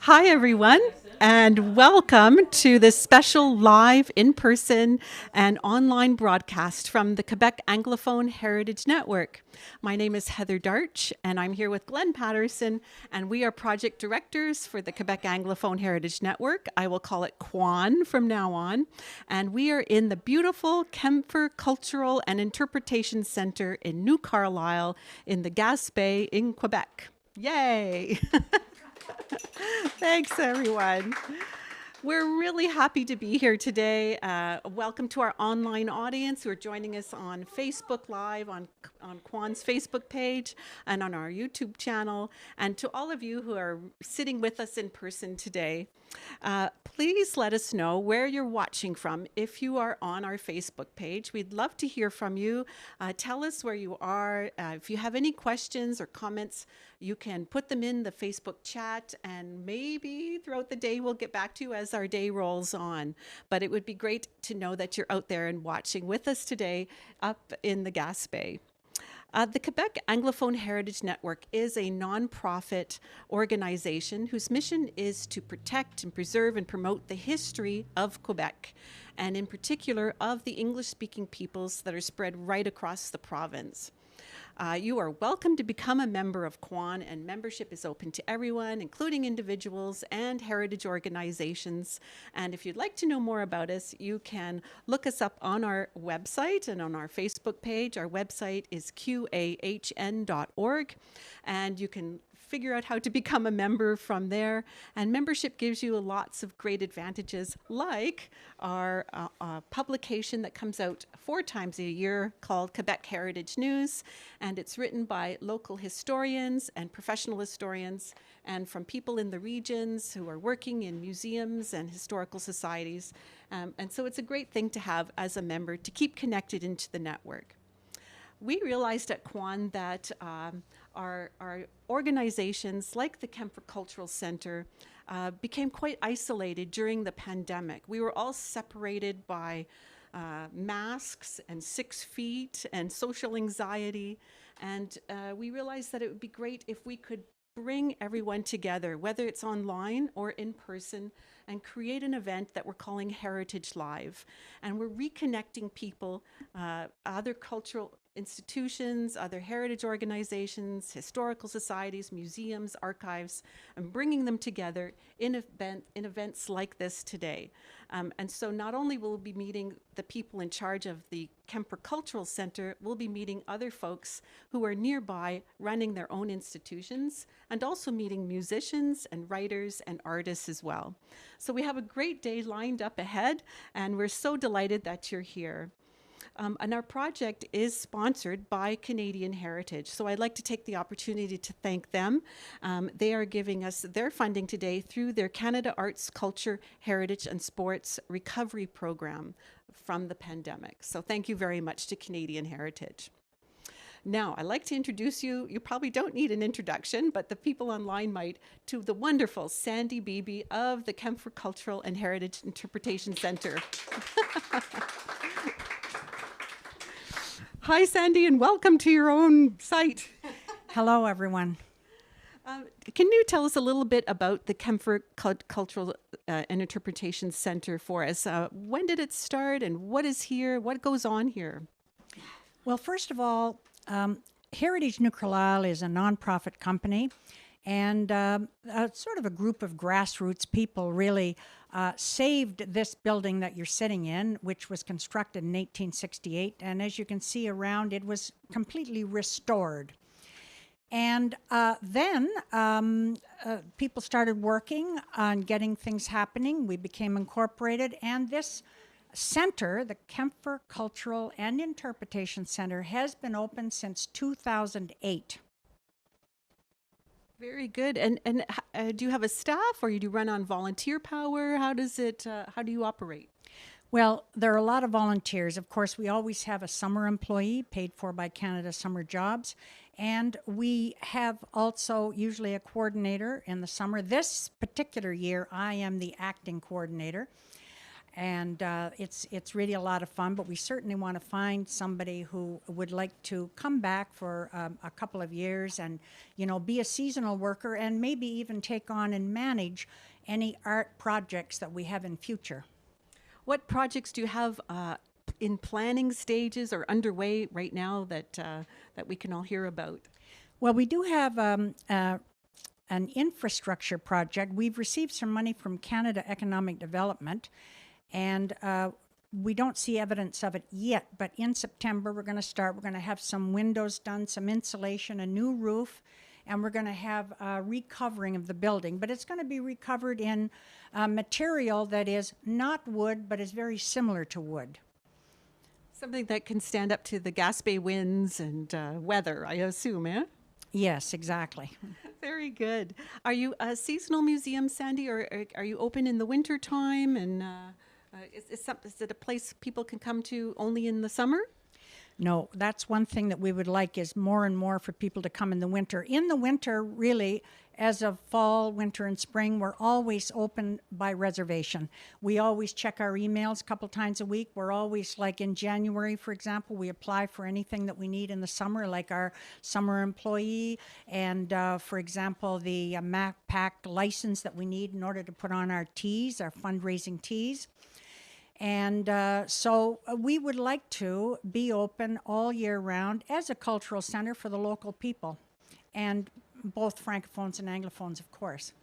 Hi, everyone, and welcome to this special live, in person, and online broadcast from the Quebec Anglophone Heritage Network. My name is Heather Darch, and I'm here with Glenn Patterson, and we are project directors for the Quebec Anglophone Heritage Network. I will call it QAHN from now on. And we are in the beautiful Kempffer Cultural and Interpretation Centre in New Carlisle in the Gaspé in Quebec. Yay! Thanks, everyone. We're really happy to be here today. Welcome to our online audience who are joining us on Facebook Live, on QAHN's Facebook page, and on our YouTube channel, and to all of you who are sitting with us in person today. Please let us know where you're watching from if you are on our Facebook page. We'd love to hear from you. Tell us where you are. If you have any questions or comments, you can put them in the Facebook chat, and maybe throughout the day we'll get back to you as our day rolls on. But it would be great to know that you're out there and watching with us today up in the Gaspé. The Quebec Anglophone Heritage Network is a nonprofit organization whose mission is to protect and preserve and promote the history of Quebec, and in particular of the English-speaking peoples that are spread right across the province. You are welcome to become a member of QAHN, and membership is open to everyone, including individuals and heritage organizations. And if you'd like to know more about us, you can look us up on our website and on our Facebook page. Our website is QAHN.org, and you can figure out how to become a member from there. And membership gives you lots of great advantages, like our publication that comes out 4 times a year called Quebec Heritage News. And it's written by local historians and professional historians and from people in the regions who are working in museums and historical societies. And so it's a great thing to have as a member to keep connected into the network. We realized at QAHN that our organizations like the Kempffer Cultural Centre became quite isolated during the pandemic. We were all separated by masks and 6 feet and social anxiety. And we realized that it would be great if we could bring everyone together, whether it's online or in person, and create an event that we're calling Heritage Live. And we're reconnecting people, other cultural institutions, other heritage organizations, historical societies, museums, archives, and bringing them together in events like this today. And so not only will we be meeting the people in charge of the Kempffer Cultural Centre, we'll be meeting other folks who are nearby running their own institutions, and also meeting musicians and writers and artists as well. So we have a great day lined up ahead, and we're so delighted that you're here. And our project is sponsored by Canadian Heritage. So I'd like to take the opportunity to thank them. They are giving us their funding today through their Canada Arts, Culture, Heritage and Sports Recovery Program from the pandemic. So thank you very much to Canadian Heritage. Now, I'd like to introduce you. You probably don't need an introduction, but the people online might, to the wonderful Sandi Beebe of the Kempffer Cultural and Heritage Interpretation Centre. Hi, Sandi, and welcome to your own site. Hello, everyone. Can you tell us a little bit about the Kempffer Cultural and Interpretation Centre for us? When did it start, and what is here? What goes on here? Well, first of all, Heritage New Carlisle is a nonprofit company, and sort of a group of grassroots people really saved this building that you're sitting in, which was constructed in 1868. And as you can see around, it was completely restored. And then people started working on getting things happening. We became incorporated, and this center, the Kempffer Cultural and Interpretation Center, has been open since 2008. Very good. And do you have a staff, or do you run on volunteer power? How does it? How do you operate? Well, there are a lot of volunteers. Of course, we always have a summer employee paid for by Canada Summer Jobs. And we have also usually a coordinator in the summer. This particular year, I am the acting coordinator. And it's really a lot of fun, but we certainly want to find somebody who would like to come back for a couple of years and, be a seasonal worker and maybe even take on and manage any art projects that we have in future. What projects do you have in planning stages or underway right now that we can all hear about? Well, we do have an infrastructure project. We've received some money from Canada Economic Development, and we don't see evidence of it yet, but in September we're going to start. We're going to have some windows done, some insulation, a new roof, and we're going to have a recovering of the building. But it's going to be recovered in material that is not wood, but is very similar to wood. Something that can stand up to the Gaspé winds and weather, I assume, eh? Yes, exactly. Very good. Are you a seasonal museum, Sandi, or are you open in the winter time? And is it a place people can come to only in the summer? No, that's one thing that we would like is more and more for people to come in the winter. In the winter, really, as of fall, winter, and spring, we're always open by reservation. We always check our emails a couple times a week. We're always, like in January, for example, we apply for anything that we need in the summer, like our summer employee and, for example, the MacPack license that we need in order to put on our teas, our fundraising teas. And so we would like to be open all year round as a cultural center for the local people, and both Francophones and Anglophones, of course.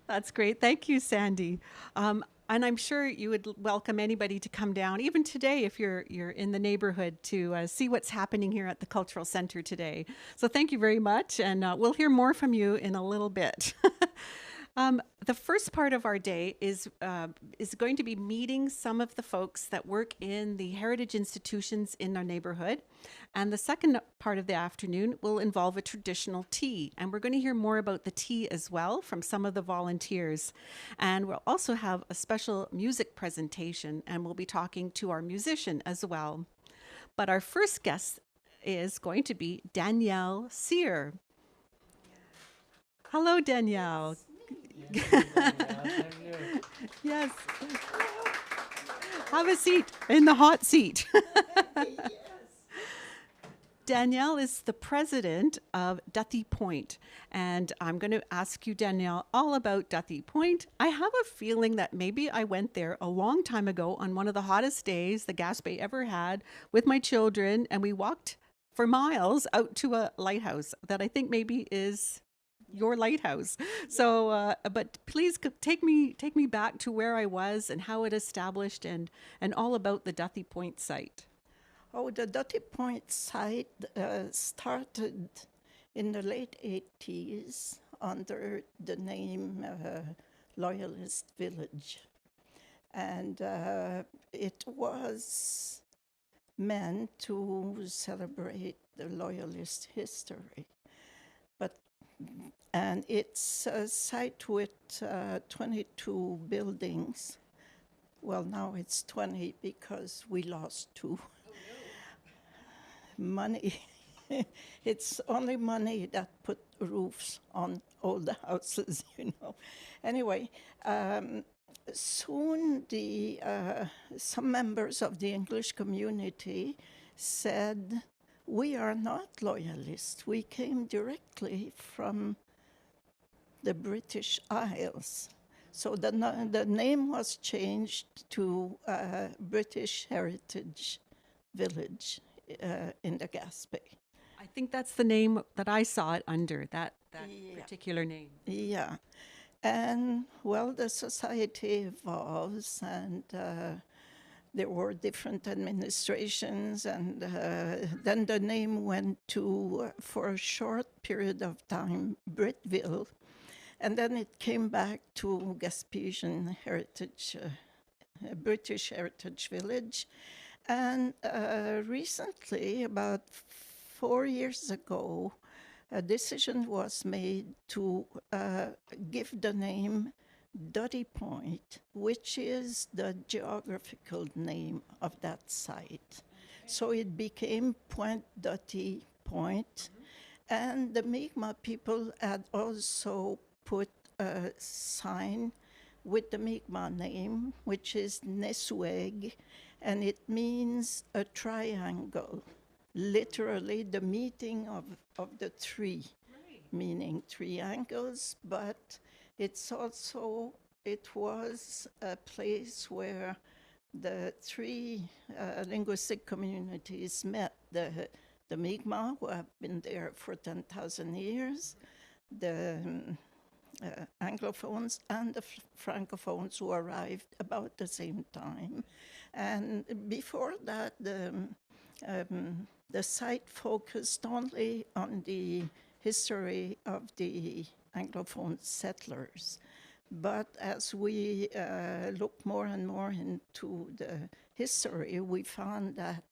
That's great. Thank you, Sandi. And I'm sure you would welcome anybody to come down, even today, if you're in the neighborhood, to see what's happening here at the Cultural Center today. So thank you very much, and we'll hear more from you in a little bit. The first part of our day is going to be meeting some of the folks that work in the heritage institutions in our neighborhood. And the second part of the afternoon will involve a traditional tea. And we're going to hear more about the tea as well from some of the volunteers. And we'll also have a special music presentation, and we'll be talking to our musician as well. But our first guest is going to be Danielle Sear. Hello, Danielle. Yes. Have a seat in the hot seat. Danielle is the president of Duthie Point, and I'm going to ask you, Danielle, all about Duthie Point. I have a feeling that maybe I went there a long time ago on one of the hottest days the Gaspé ever had with my children, and we walked for miles out to a lighthouse that I think maybe is your lighthouse. So, but please take me back to where I was and how it established and all about the Duthie Point site. Oh, the Duthie Point site started in the late 80s under the name Loyalist Village. And it was meant to celebrate the Loyalist history. And it's a site with 22 buildings. Well, now it's 20 because we lost 2. Money. It's only money that put roofs on all the houses, Anyway, soon some members of the English community said, we are not loyalists. We came directly from the British Isles. So the name was changed to British Heritage Village in the Gaspé. I think that's the name that I saw it under, that particular name. Yeah. And, well, the society evolves, and there were different administrations, and then the name went to, for a short period of time, Britville, and then it came back to Gaspésian Heritage, British Heritage Village. And recently, about 4 years ago, a decision was made to give the name Duthie Point, which is the geographical name of that site. So it became Point Duthie Point. And the Mi'kmaq people had also put a sign with the Mi'kmaq name, which is Nesweg, and it means a triangle, literally the meeting of the three, meaning triangles, but it's also, it was a place where the three linguistic communities met, the Mi'kmaq, who have been there for 10,000 years, the Anglophones and the Francophones who arrived about the same time. And before that, the site focused only on the history of the Anglophone settlers. But as we look more and more into the history, we found that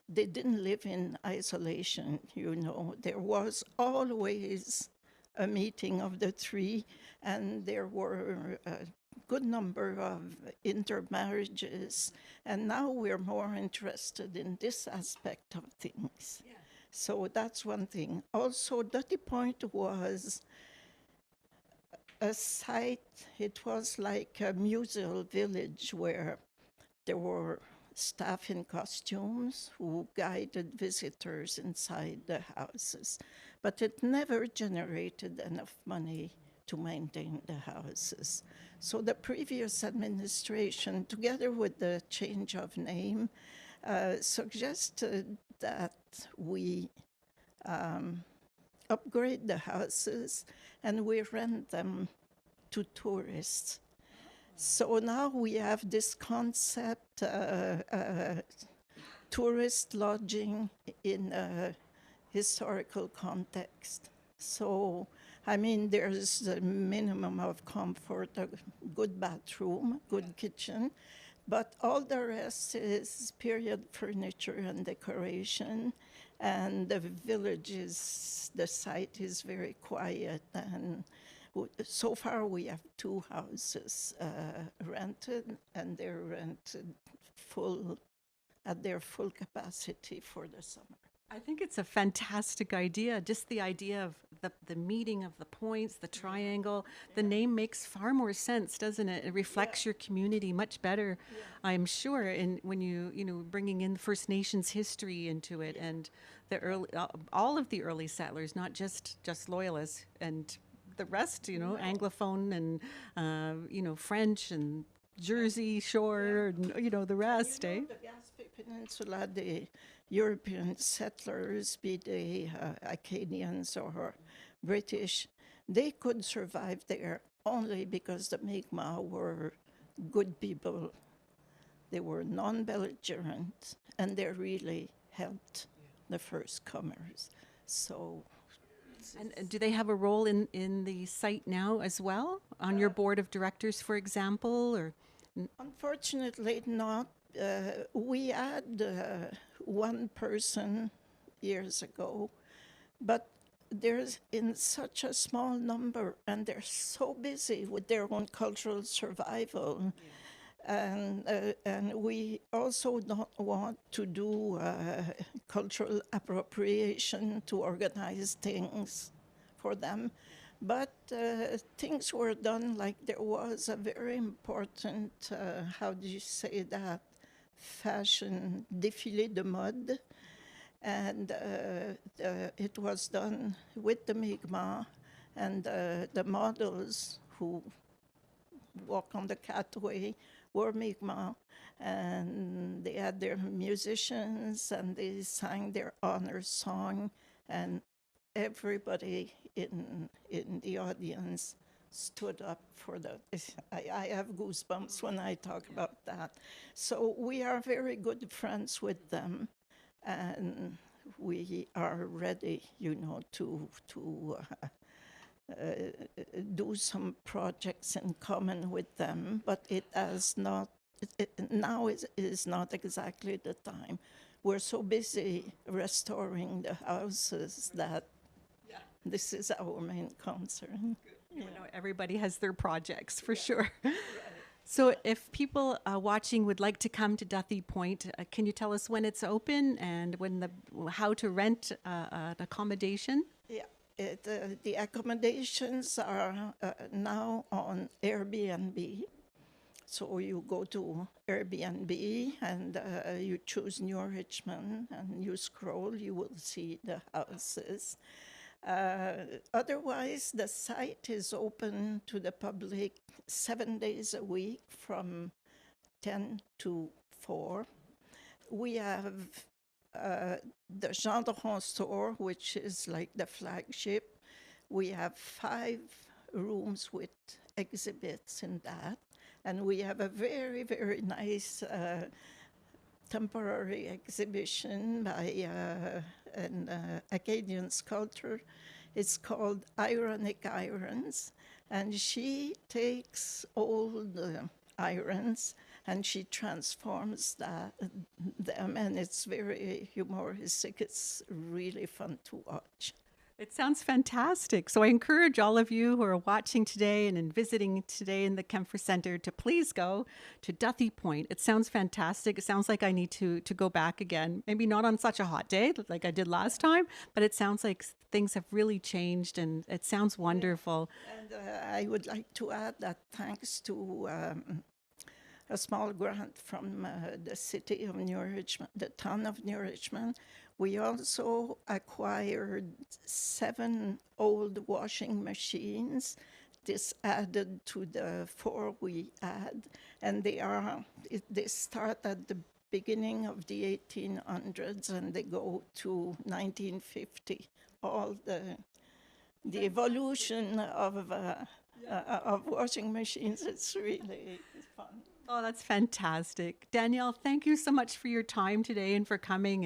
they didn't live in isolation, you know. There was always a meeting of the three, and there were a good number of intermarriages, and now we're more interested in this aspect of things. Yeah. So that's one thing. Also, Dotty Point was a site, it was like a musical village where there were staff in costumes who guided visitors inside the houses. But it never generated enough money to maintain the houses. So the previous administration, together with the change of name, suggested that we upgrade the houses and we rent them to tourists. So now we have this concept, tourist lodging in a historical context. So, I mean, there's a minimum of comfort, a good bathroom, good kitchen, but all the rest is period furniture and decoration. And the village is, the site is very quiet, and so far we have 2 houses rented, and they're rented at their full capacity for the summer. I think it's a fantastic idea. Just the idea of the meeting of the points, the triangle. The name makes far more sense, doesn't it? It reflects your community much better, I'm sure. And when you bringing in First Nations history into it, and the early, all of the early settlers, not just loyalists, and the rest, Anglophone and French and Jersey Shore, and the rest, The Gaspé Peninsula, the European settlers, be they Acadians or British, they could survive there only because the Mi'kmaq were good people. They were non-belligerent, and they really helped the first comers. So. And do they have a role in the site now as well, on your board of directors, for example, or? Unfortunately not. We had one person years ago, but there's in such a small number, and they're so busy with their own cultural survival. And we also don't want to do cultural appropriation to organize things for them. But things were done, like there was a very important, how do you say that, fashion défilé de mode. And it was done with the Mi'kmaq, and the models who walk on the catway were Mi'kmaq, and they had their musicians, and they sang their honor song, and everybody in the audience stood up for the. I have goosebumps when I talk about that. So we are very good friends with them, and we are ready, to do some projects in common with them, but it has not, now is not exactly the time. We're so busy restoring the houses that this is our main concern. Everybody has their projects, for sure. So if people watching would like to come to Duthie Point, can you tell us when it's open and how to rent an accommodation? Yeah. The accommodations are now on Airbnb, So you go to Airbnb and you choose New Richmond and you scroll, you will see the houses. Otherwise, the site is open to the public 7 days a week from 10 to 4. We have the Gendron store, which is like the flagship. We have 5 rooms with exhibits in that. And we have a very, very nice temporary exhibition by an Acadian sculptor. It's called Ironic Irons. And she takes old irons and she transforms them, and it's very humoristic. It's really fun to watch. It sounds fantastic. So I encourage all of you who are watching today and visiting today in the Kempffer Centre to please go to Duthie Point. It sounds fantastic. It sounds like I need to go back again. Maybe not on such a hot day like I did last time, but it sounds like things have really changed and it sounds wonderful. And I would like to add that thanks to a small grant from the city of New Richmond, the town of New Richmond, we also acquired 7 old washing machines. This added to the 4 we had, and they start at the beginning of the 1800s and they go to 1950. All the evolution of washing machines, it's really fun. Oh, that's fantastic. Danielle, thank you so much for your time today and for coming.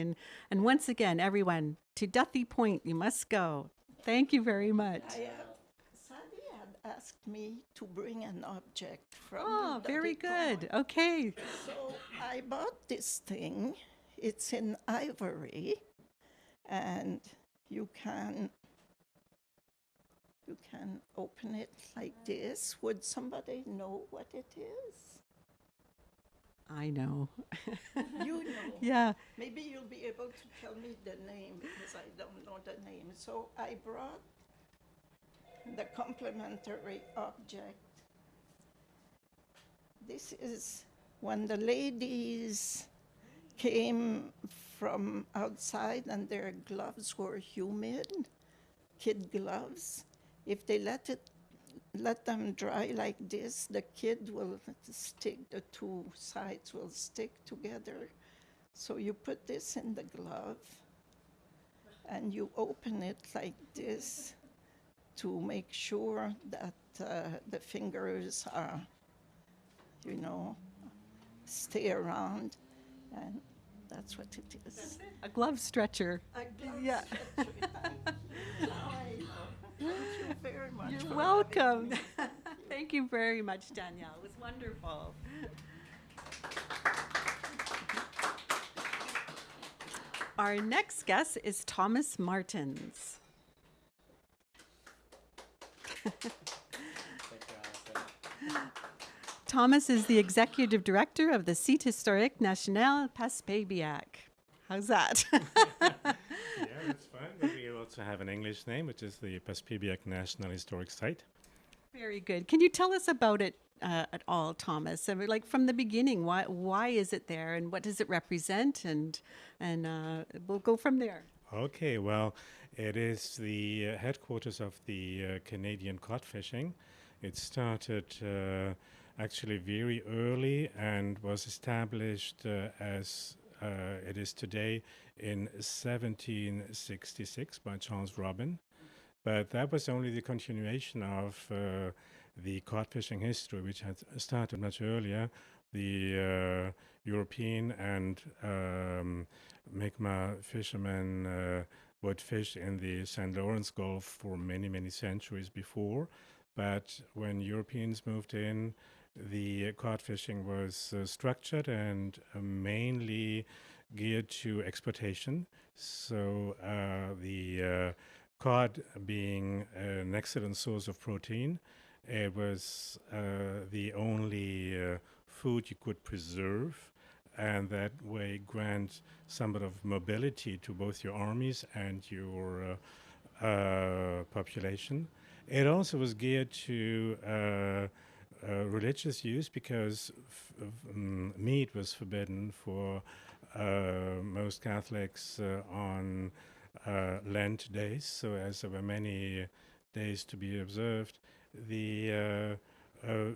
And once again, everyone, to Duthie Point, you must go. Thank you very much. Sandi had asked me to bring an object from very Duthie good. Point. Okay. So I bought this thing. It's in ivory, and you can open it like this. Would somebody know what it is? I know. You know. Yeah. Maybe you'll be able to tell me the name because I don't know the name. So I brought the complementary object. This is when the ladies came from outside and their gloves were humid, kid gloves. If they let them dry like this, the kid will stick, the 2 sides will stick together. So you put this in the glove and you open it like this to make sure that the fingers are, stay around. And that's what it is. A glove stretcher. A glove Yeah. stretcher. Thank you very much. You're for welcome. Thank you very much, Danielle. It was wonderful. Our next guest is Thomas Martins. Thomas is the executive director of the Site Historique National Pas-Pébiac. How's that? Yeah, that's fine. But we also have an English name, which is the Pas-Pébiac National Historic Site. Very good. Can you tell us about it at all, Thomas? I mean, like from the beginning, why is it there, and what does it represent? And we'll go from there. Okay, well, it is the headquarters of the Canadian cod fishing. It started actually very early and was established as it is today in 1766 by Charles Robin. But that was only the continuation of the cod fishing history, which had started much earlier. The European and Mi'kmaq fishermen would fish in the St. Lawrence Gulf for many, many centuries before. But when Europeans moved in, the cod fishing was structured and mainly geared to exportation. So the cod being an excellent source of protein, it was the only food you could preserve, and that way grant somewhat of mobility to both your armies and your population. It also was geared to religious use because meat was forbidden for most Catholics on Lent days. So as there were many days to be observed, the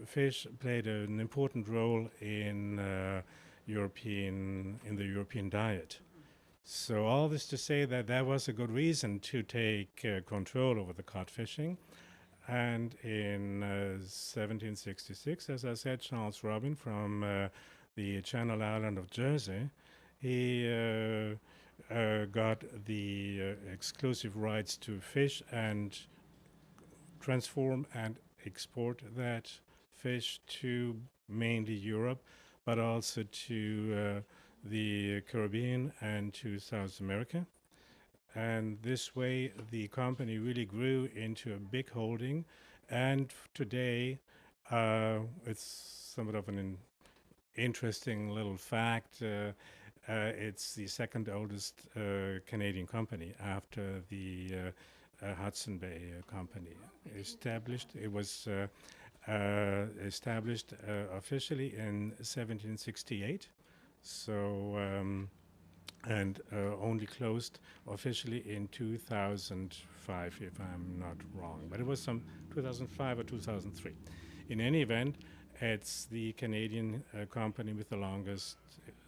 fish played an important role in the European diet. So all this to say that there was a good reason to take control over the cod fishing. And in 1766, as I said, Charles Robin from the Channel Island of Jersey, he got the exclusive rights to fish and transform and export that fish to mainly Europe, but also to the Caribbean and to South America. And this way, the company really grew into a big holding. And today, it's somewhat of an interesting little fact. It's the second oldest Canadian company after the Hudson Bay Company. Established, it was established officially in 1768. So, and only closed officially in 2005, if I'm not wrong. But it was some 2005 or 2003. In any event, it's the Canadian company with the longest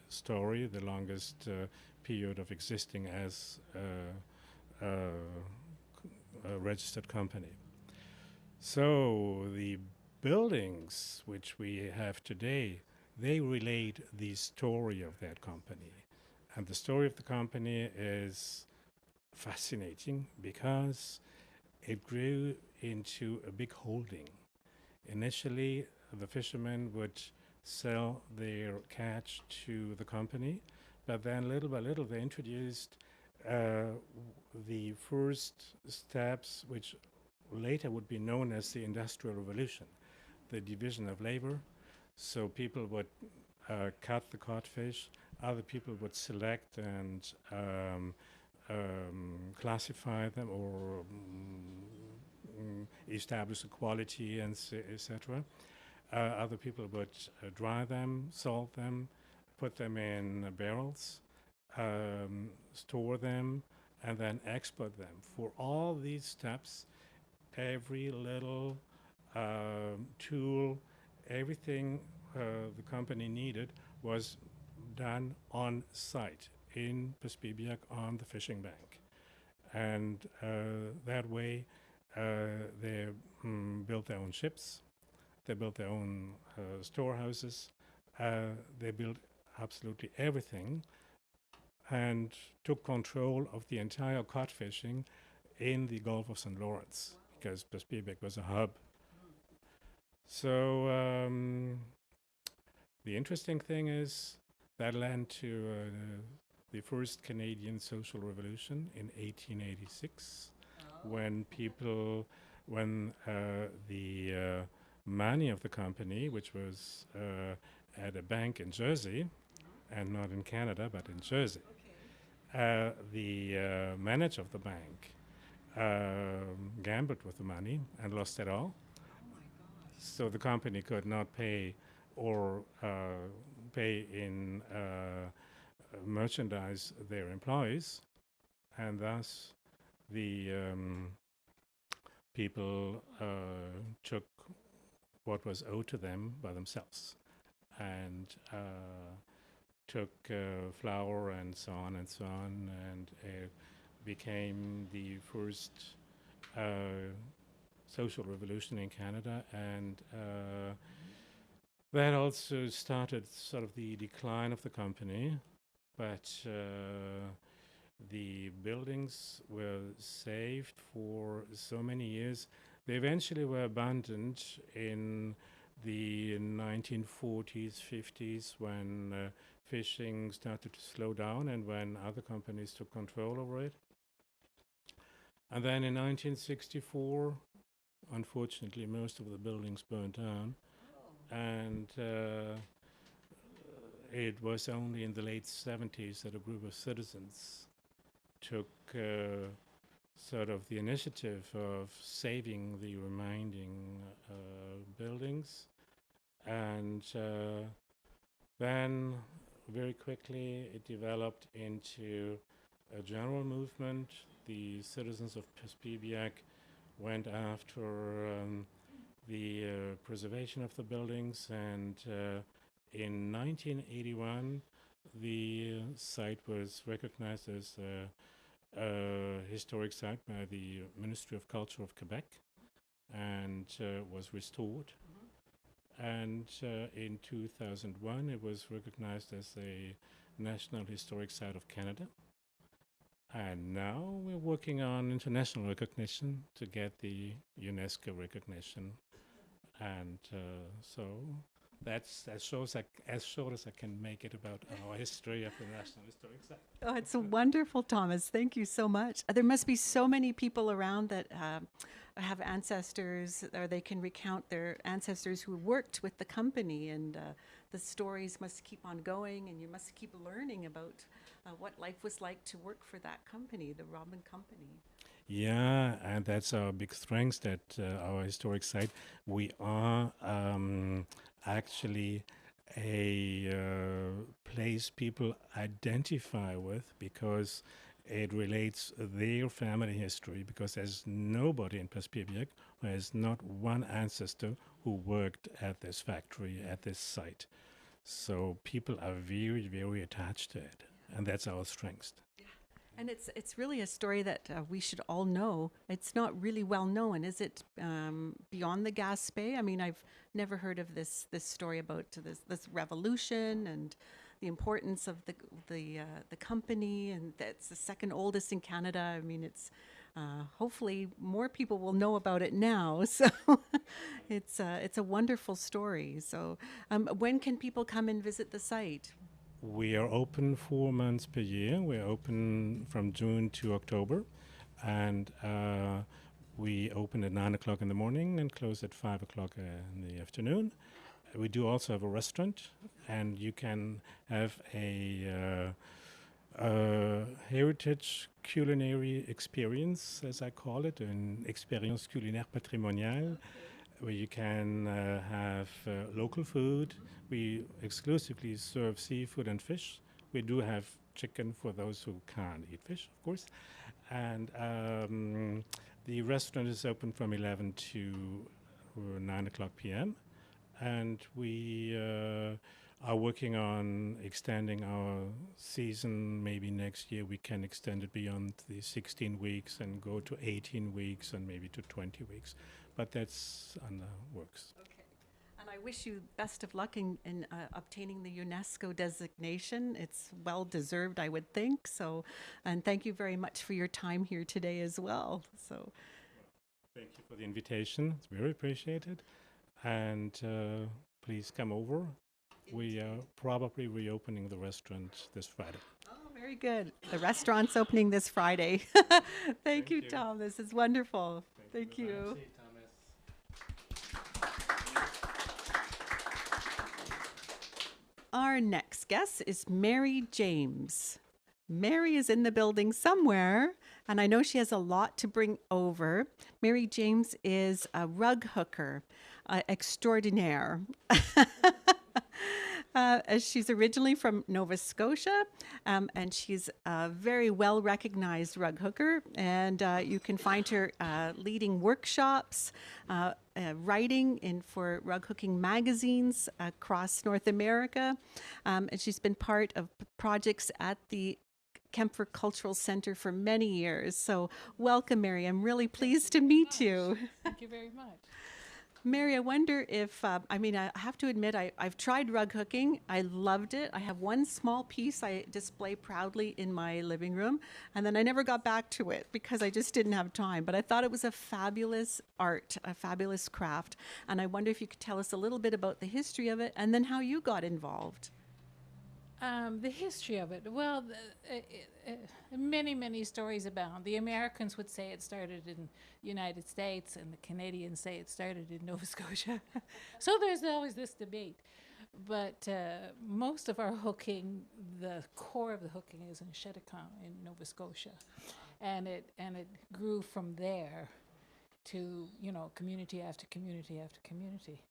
story, the longest period of existing as a registered company. So the buildings which we have today, they relate the story of that company. And the story of the company is fascinating because it grew into a big holding. Initially, the fishermen would sell their catch to the company, but then little by little they introduced the first steps, which later would be known as the Industrial Revolution, the division of labor. So people would cut the codfish, other people would select and classify them or establish the quality and etc. Other people would dry them, salt them, put them in barrels, store them, and then export them. For all these steps, every little tool, everything the company needed was done on site in Beebe on the fishing bank. And that way they built their own ships, they built their own storehouses, they built absolutely everything and took control of the entire cod fishing in the Gulf of St. Lawrence, because Beebe was a hub. So the interesting thing is that led to the first Canadian social revolution in 1886, when the money of the company, which was at a bank in Jersey, and not in Canada, but in Jersey, the manager of the bank gambled with the money and lost it all. So the company could not pay or pay in merchandise their employees, and thus the people took what was owed to them by themselves and took flour and so on, and it became the first social revolution in Canada, and that also started sort of the decline of the company, but the buildings were saved for so many years. They eventually were abandoned in the 1940s, 50s, when fishing started to slow down and when other companies took control over it. And then in 1964, unfortunately, most of the buildings burned down. And it was only in the late 70s that a group of citizens took sort of the initiative of saving the remaining buildings And then very quickly it developed into a general movement. The citizens of Pespiebiak went after the preservation of the buildings, and in 1981 the site was recognized as a historic site by the Ministry of Culture of Quebec and was restored. And in 2001 it was recognized as a National Historic Site of Canada. And now we're working on international recognition to get the UNESCO recognition. And so that's as short as I can make it about our history of the National Historic Site. Oh, it's wonderful, Thomas. Thank you so much. There must be so many people around that have ancestors, or they can recount their ancestors who worked with the company, and the stories must keep on going, and you must keep learning about what life was like to work for that company, the Robin Company. Yeah, and that's our big strength, that our historic site, we are actually a place people identify with because it relates their family history, because there's nobody in Pespiebiak who has not one ancestor who worked at this factory, at this site. So people are very, very attached to it, and that's our strength. And it's really a story that we should all know. It's not really well known, is it? Beyond the Gaspé, I mean, I've never heard of this story about this revolution and the importance of the company, and that's the second oldest in Canada. I mean, it's hopefully more people will know about it now. So it's a wonderful story. So when can people come and visit the site? We are open 4 months per year. We're open from June to October, and we open at 9 o'clock in the morning and close at 5 o'clock in the afternoon. We do also have a restaurant, and you can have a heritage culinary experience, as I call it, an expérience culinaire patrimoniale, where you can have local food. We exclusively serve seafood and fish. We do have chicken for those who can't eat fish, of course. And the restaurant is open from 11 to 9 o'clock p.m. And we are working on extending our season. Maybe next year we can extend it beyond the 16 weeks and go to 18 weeks and maybe to 20 weeks. But that's on the works. Okay. And I wish you best of luck in obtaining the UNESCO designation. It's well deserved, I would think. So, and thank you very much for your time here today as well. So, thank you for the invitation. It's very appreciated. And please come over. We are probably reopening the restaurant this Friday. oh, very good. The restaurant's opening this Friday. Thank you, Tom. This is wonderful. Thank you. Our next guest is Mary James. Mary is in the building somewhere, and I know she has a lot to bring over. Mary James is a rug hooker extraordinaire. She's originally from Nova Scotia, and she's a very well-recognized rug hooker, and you can find her leading workshops, writing for rug hooking magazines across North America, and she's been part of projects at the Kempffer Cultural Center for many years. So welcome, Mary. I'm really pleased to meet you. Thank you very much. Mary, I wonder if, I have to admit, I've tried rug hooking. I loved it. I have one small piece I display proudly in my living room, and then I never got back to it because I just didn't have time. But I thought it was a fabulous art, a fabulous craft. And I wonder if you could tell us a little bit about the history of it and then how you got involved. The history of it. Well, many stories abound. The Americans would say it started in the United States, and the Canadians say it started in Nova Scotia. So there's always this debate. But most of our hooking, the core of the hooking, is in Cheticamp in Nova Scotia, and it grew from there to community after community after community.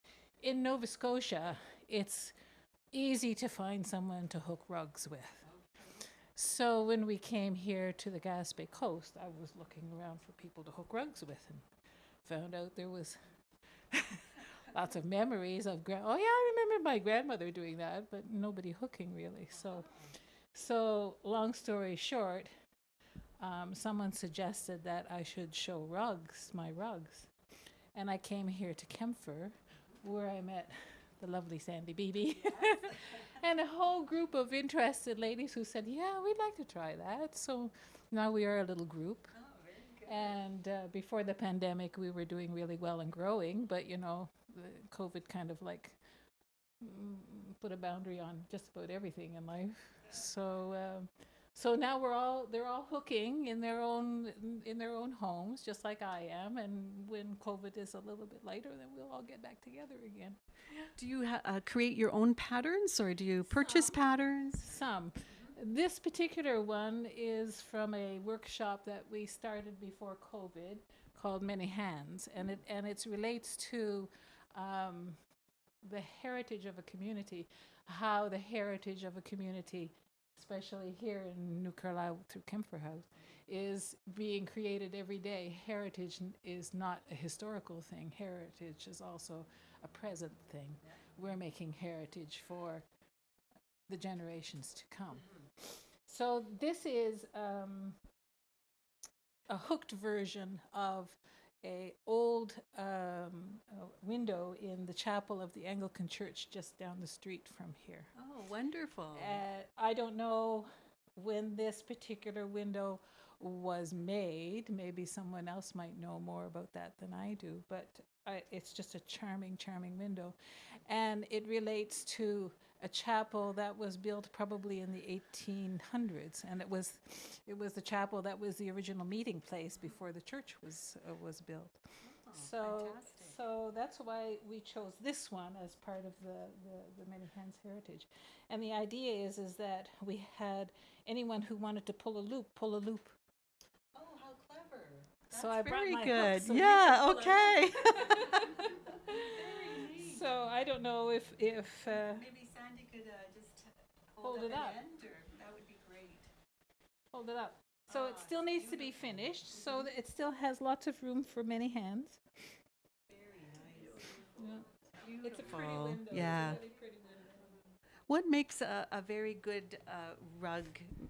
in Nova Scotia, it's easy to find someone to hook rugs with. So when we came here to the Gaspé coast, I was looking around for people to hook rugs with and found out there was lots of memories of, oh yeah, I remember my grandmother doing that, but nobody hooking really. So long story short, someone suggested that I should show my rugs. And I came here to Kempffer, where I met the lovely Sandi Beebe and a whole group of interested ladies who said, yeah, we'd like to try that. So now we are a little group. And before the pandemic, we were doing really well and growing, but the COVID kind of like put a boundary on just about everything in life. So now they're all hooking in their own homes, just like I am. And when COVID is a little bit lighter, then we'll all get back together again. Do you create your own patterns, or do you purchase patterns? Some. This particular one is from a workshop that we started before COVID called Many Hands, and it relates to the heritage of a community, how the heritage of a community, especially here in New Carlisle through Kempffer House, is being created every day. Heritage is not a historical thing. Heritage is also a present thing. Yeah. We're making heritage for the generations to come. Mm-hmm. So this is a hooked version of a old window in the chapel of the Anglican Church just down the street from here. Oh, wonderful. I don't know when this particular window was made. Maybe someone else might know more about that than I do, but it's just a charming, charming window. And it relates to a chapel that was built probably in the 1800s, and it was the chapel that was the original meeting place before the church was built. Oh, fantastic. So that's why we chose this one as part of the Many Hands heritage. And the idea is that we had anyone who wanted to pull a loop. Oh, how clever. So I brought my good. hook, so yeah, okay. So I don't know if maybe Sandi could just hold it up. That would be great. Hold it up. So it still needs to be finished, so that it still has lots of room for many hands. Very nice. Yeah. It's a pretty window. Yeah. It's a really pretty window. What makes a very good rug,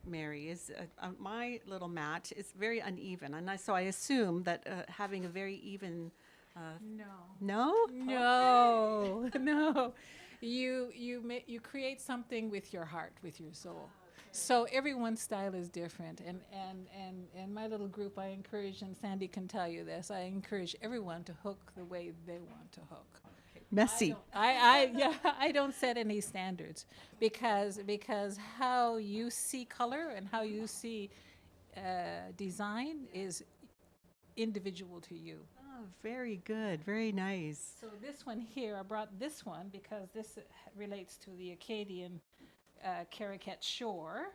Mary, is my little mat is very uneven, and so I assume that having a very even. No. No. You create something with your heart, with your soul. So everyone's style is different, and my little group, I encourage, and Sandi can tell you this, I encourage everyone to hook the way they want to hook. Messy. I don't set any standards because how you see color and how you see design is individual to you. Oh, very good. Very nice. So this one here, I brought this one because this relates to the Acadian Caracat shore.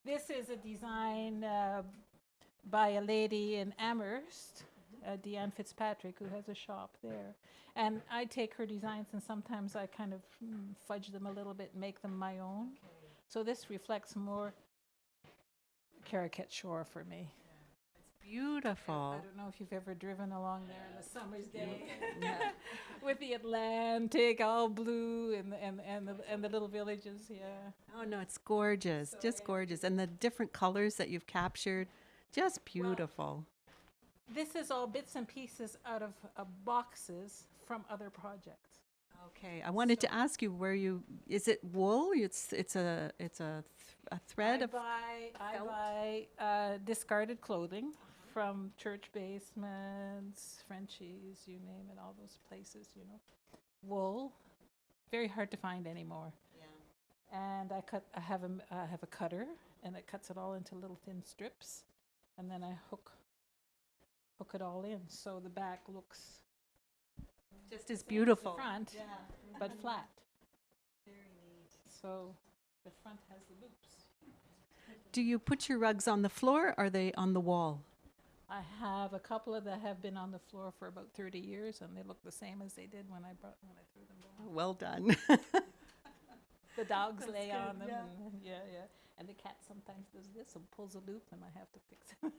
This is a design by a lady in Amherst, Deanne Fitzpatrick, who has a shop there. And I take her designs and sometimes I kind of fudge them a little bit and make them my own. So this reflects more Caracat shore for me. Beautiful. I don't know if you've ever driven along there in a summer's day with the Atlantic all blue and the little villages. Yeah. Oh no, it's gorgeous, so, just gorgeous, and the different colors that you've captured, just beautiful. Well, this is all bits and pieces out of boxes from other projects. Okay, I wanted to ask you is it wool? It's a thread I buy discarded clothing from church basements, Frenchies, you name it, all those places, Wool, very hard to find anymore. Yeah. And I have a cutter, and it cuts it all into little thin strips, and then I hook it all in, so the back looks just as beautiful. The front, but flat. Very neat. So the front has the loops. Do you put your rugs on the floor, or are they on the wall? I have a couple of that have been on the floor for about 30 years, and they look the same as they did when I threw them down. Well done. The dogs That's lay good, on them, yeah. and yeah. And the cat sometimes does this and pulls a loop, and I have to fix it.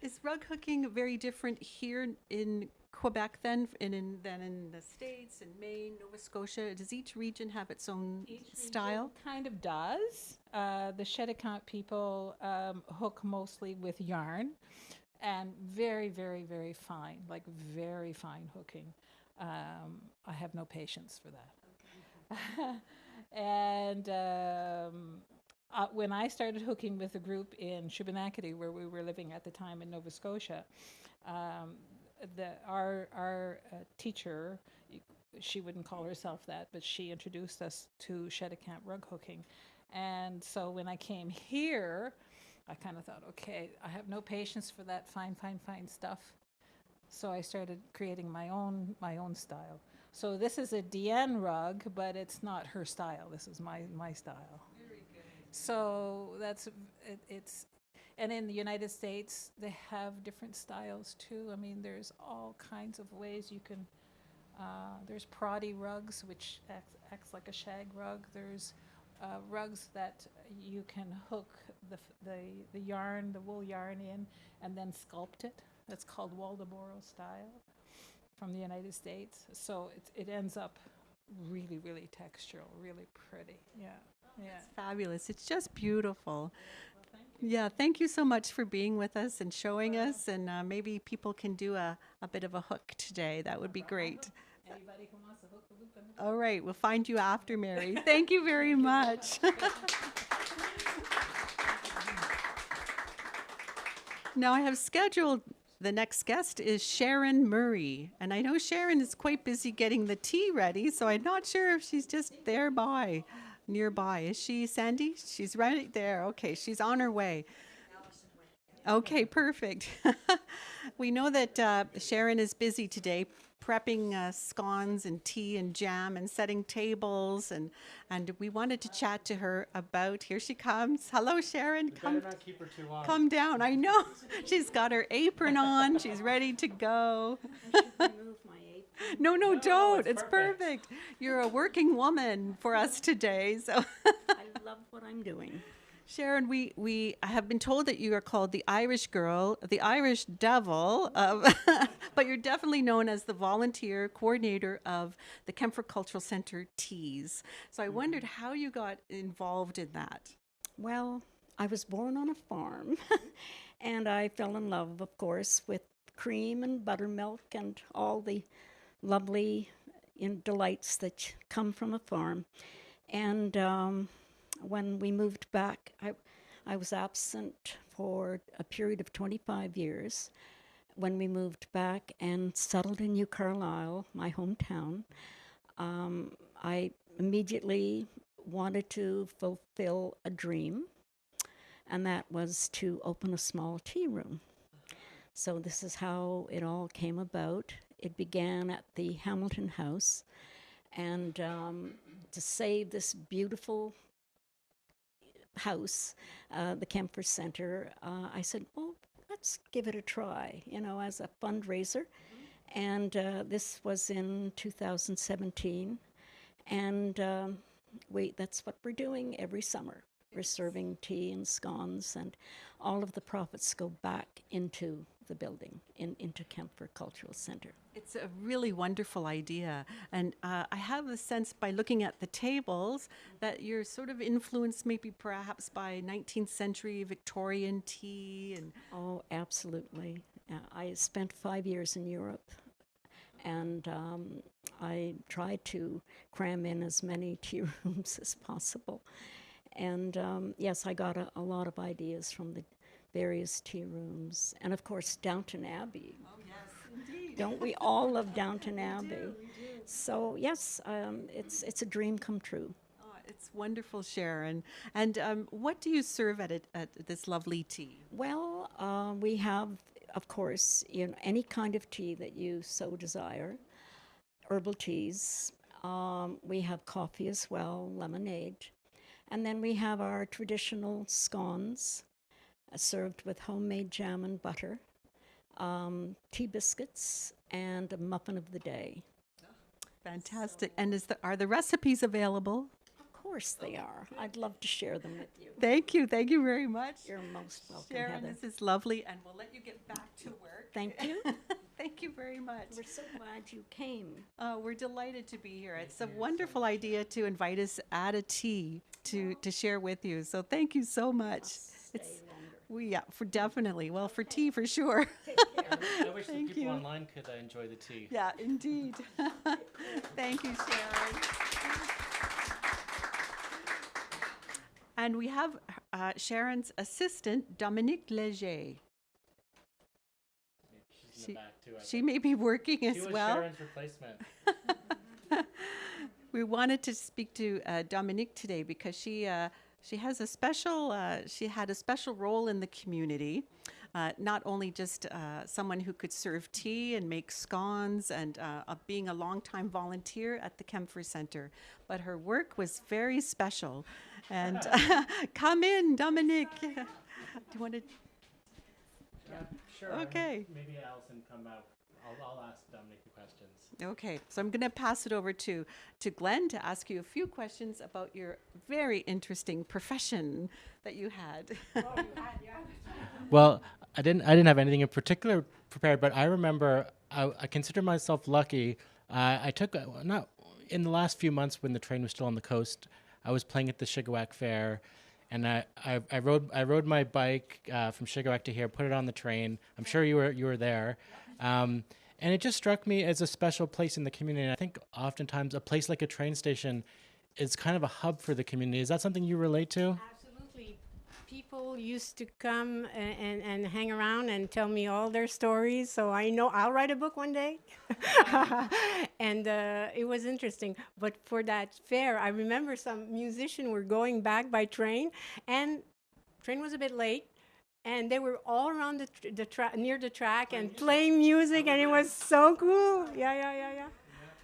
Is rug hooking very different here in Quebec than in the States, in Maine, Nova Scotia? Does each region have its own style? Kind of does. The Shedicant people hook mostly with yarn, and very, very, very fine, like very fine hooking. I have no patience for that. And when I started hooking with a group in Shubenacadie, where we were living at the time in Nova Scotia, our teacher, she wouldn't call herself that, but she introduced us to Shedicant rug hooking. And so when I came here, I kind of thought, okay, I have no patience for that fine stuff. So I started creating my own style. So this is a Diane rug, but it's not her style. This is my style. Very good. So it's, and in the United States, they have different styles too. I mean, there's all kinds of ways you can, there's proddy rugs, which acts like a shag rug. There's rugs that you can hook the yarn, the wool yarn in, and then sculpt it. That's called Waldoboro style from the United States. So it ends up really, really textural, really pretty. Yeah. It's fabulous. It's just beautiful. Yeah, thank you so much for being with us and showing us, and maybe people can do a bit of a hook today. That would be great. Anybody who wants to hook the loop in the All right, we'll find you after, Mary. Thank you very much. Now I have scheduled, the next guest is Sharon Murray, and I know Sharon is quite busy getting the tea ready, so I'm not sure if she's just nearby. Is she, Sandi? She's right there. Okay, she's on her way. Okay, perfect. We know that Sharon is busy today prepping scones and tea and jam and setting tables, and we wanted to chat to her about, here she comes. Hello, Sharon. Better not keep her too long. Come down. I know. She's got her apron on. She's ready to go. I should remove my apron. No, don't. it's It's perfect. You're a working woman for us today, so. I love what I'm doing. Sharon, we have been told that you are called the Irish girl, the Irish devil, but you're definitely known as the volunteer coordinator of the Kempffer Cultural Centre Teas. So I wondered how you got involved in that. Well, I was born on a farm, and I fell in love, of course, with cream and buttermilk and all the lovely delights that come from a farm. And when we moved back, I was absent for a period of 25 years. When we moved back and settled in New Carlisle, my hometown, I immediately wanted to fulfill a dream, and that was to open a small tea room. So this is how it all came about. It began at the Hamilton House, and to save this beautiful house, the Kempffer Centre, I said, well, let's give it a try, as a fundraiser. And this was in 2017. And that's what we're doing every summer. We're serving tea and scones, and all of the profits go back into the building, into Kempffer Cultural Centre. It's a really wonderful idea. And I have the sense by looking at the tables that you're sort of influenced maybe perhaps by 19th century Victorian tea. And Oh, absolutely. I spent 5 years in Europe, and I tried to cram in as many tea rooms as possible. And yes, I got a lot of ideas from the various tea rooms. And of course, Downton Abbey. oh yes, indeed. Don't we all love Downton Abbey? So yes, it's a dream come true. Oh, it's wonderful, Sharon. And what do you serve at this lovely tea? Well, we have, of course, any kind of tea that you so desire, herbal teas. We have coffee as well, lemonade. And then we have our traditional scones, served with homemade jam and butter, tea biscuits, and a muffin of the day. Fantastic. And are the recipes available? Of course they are. I'd love to share them with you. Thank you. Thank you very much. You're most welcome, Sharon, Heather. this is lovely, and we'll let you get back to work. Thank you. Thank you very much. We're so glad you came. We're delighted to be here. It's a wonderful idea to invite us at a tea to share with you. So thank you so much. Stay longer. Yeah, for definitely. Well, for tea for sure. I wish the Thank people you. online could enjoy the tea. Yeah, indeed. Thank you, Sharon. And we have Sharon's assistant, Dominique Léger. She's in the back too. I She think. may be working She as was well. Sharon's replacement. We wanted to speak to Dominique today because she has a special she had a special role in the community. Not only just someone who could serve tea and make scones and being a longtime volunteer at the Kempffer Center, but her work was very special. And come in, Dominique. Do you want to? Yeah, sure. Okay. Maybe Allison come out. I'll ask Dominic the questions. Okay, so I'm going to pass it over to Glenn to ask you a few questions about your very interesting profession that you had. Well, I didn't have anything in particular prepared, but I remember I consider myself lucky. I took not in the last few months when the train was still on the coast. I was playing at the Shigawak Fair, and I rode my bike from Shigawak to here, put it on the train. I'm sure you were there. And it just struck me as a special place in the community. And I think oftentimes a place like a train station is kind of a hub for the community. Is that something you relate to? Absolutely. People used to come and hang around and tell me all their stories. So I know I'll write a book one day. And it was interesting. But for that fair, I remember some musicians were going back by train, and train was a bit late. And they were all around near the track and playing music, and it was so cool. Yeah.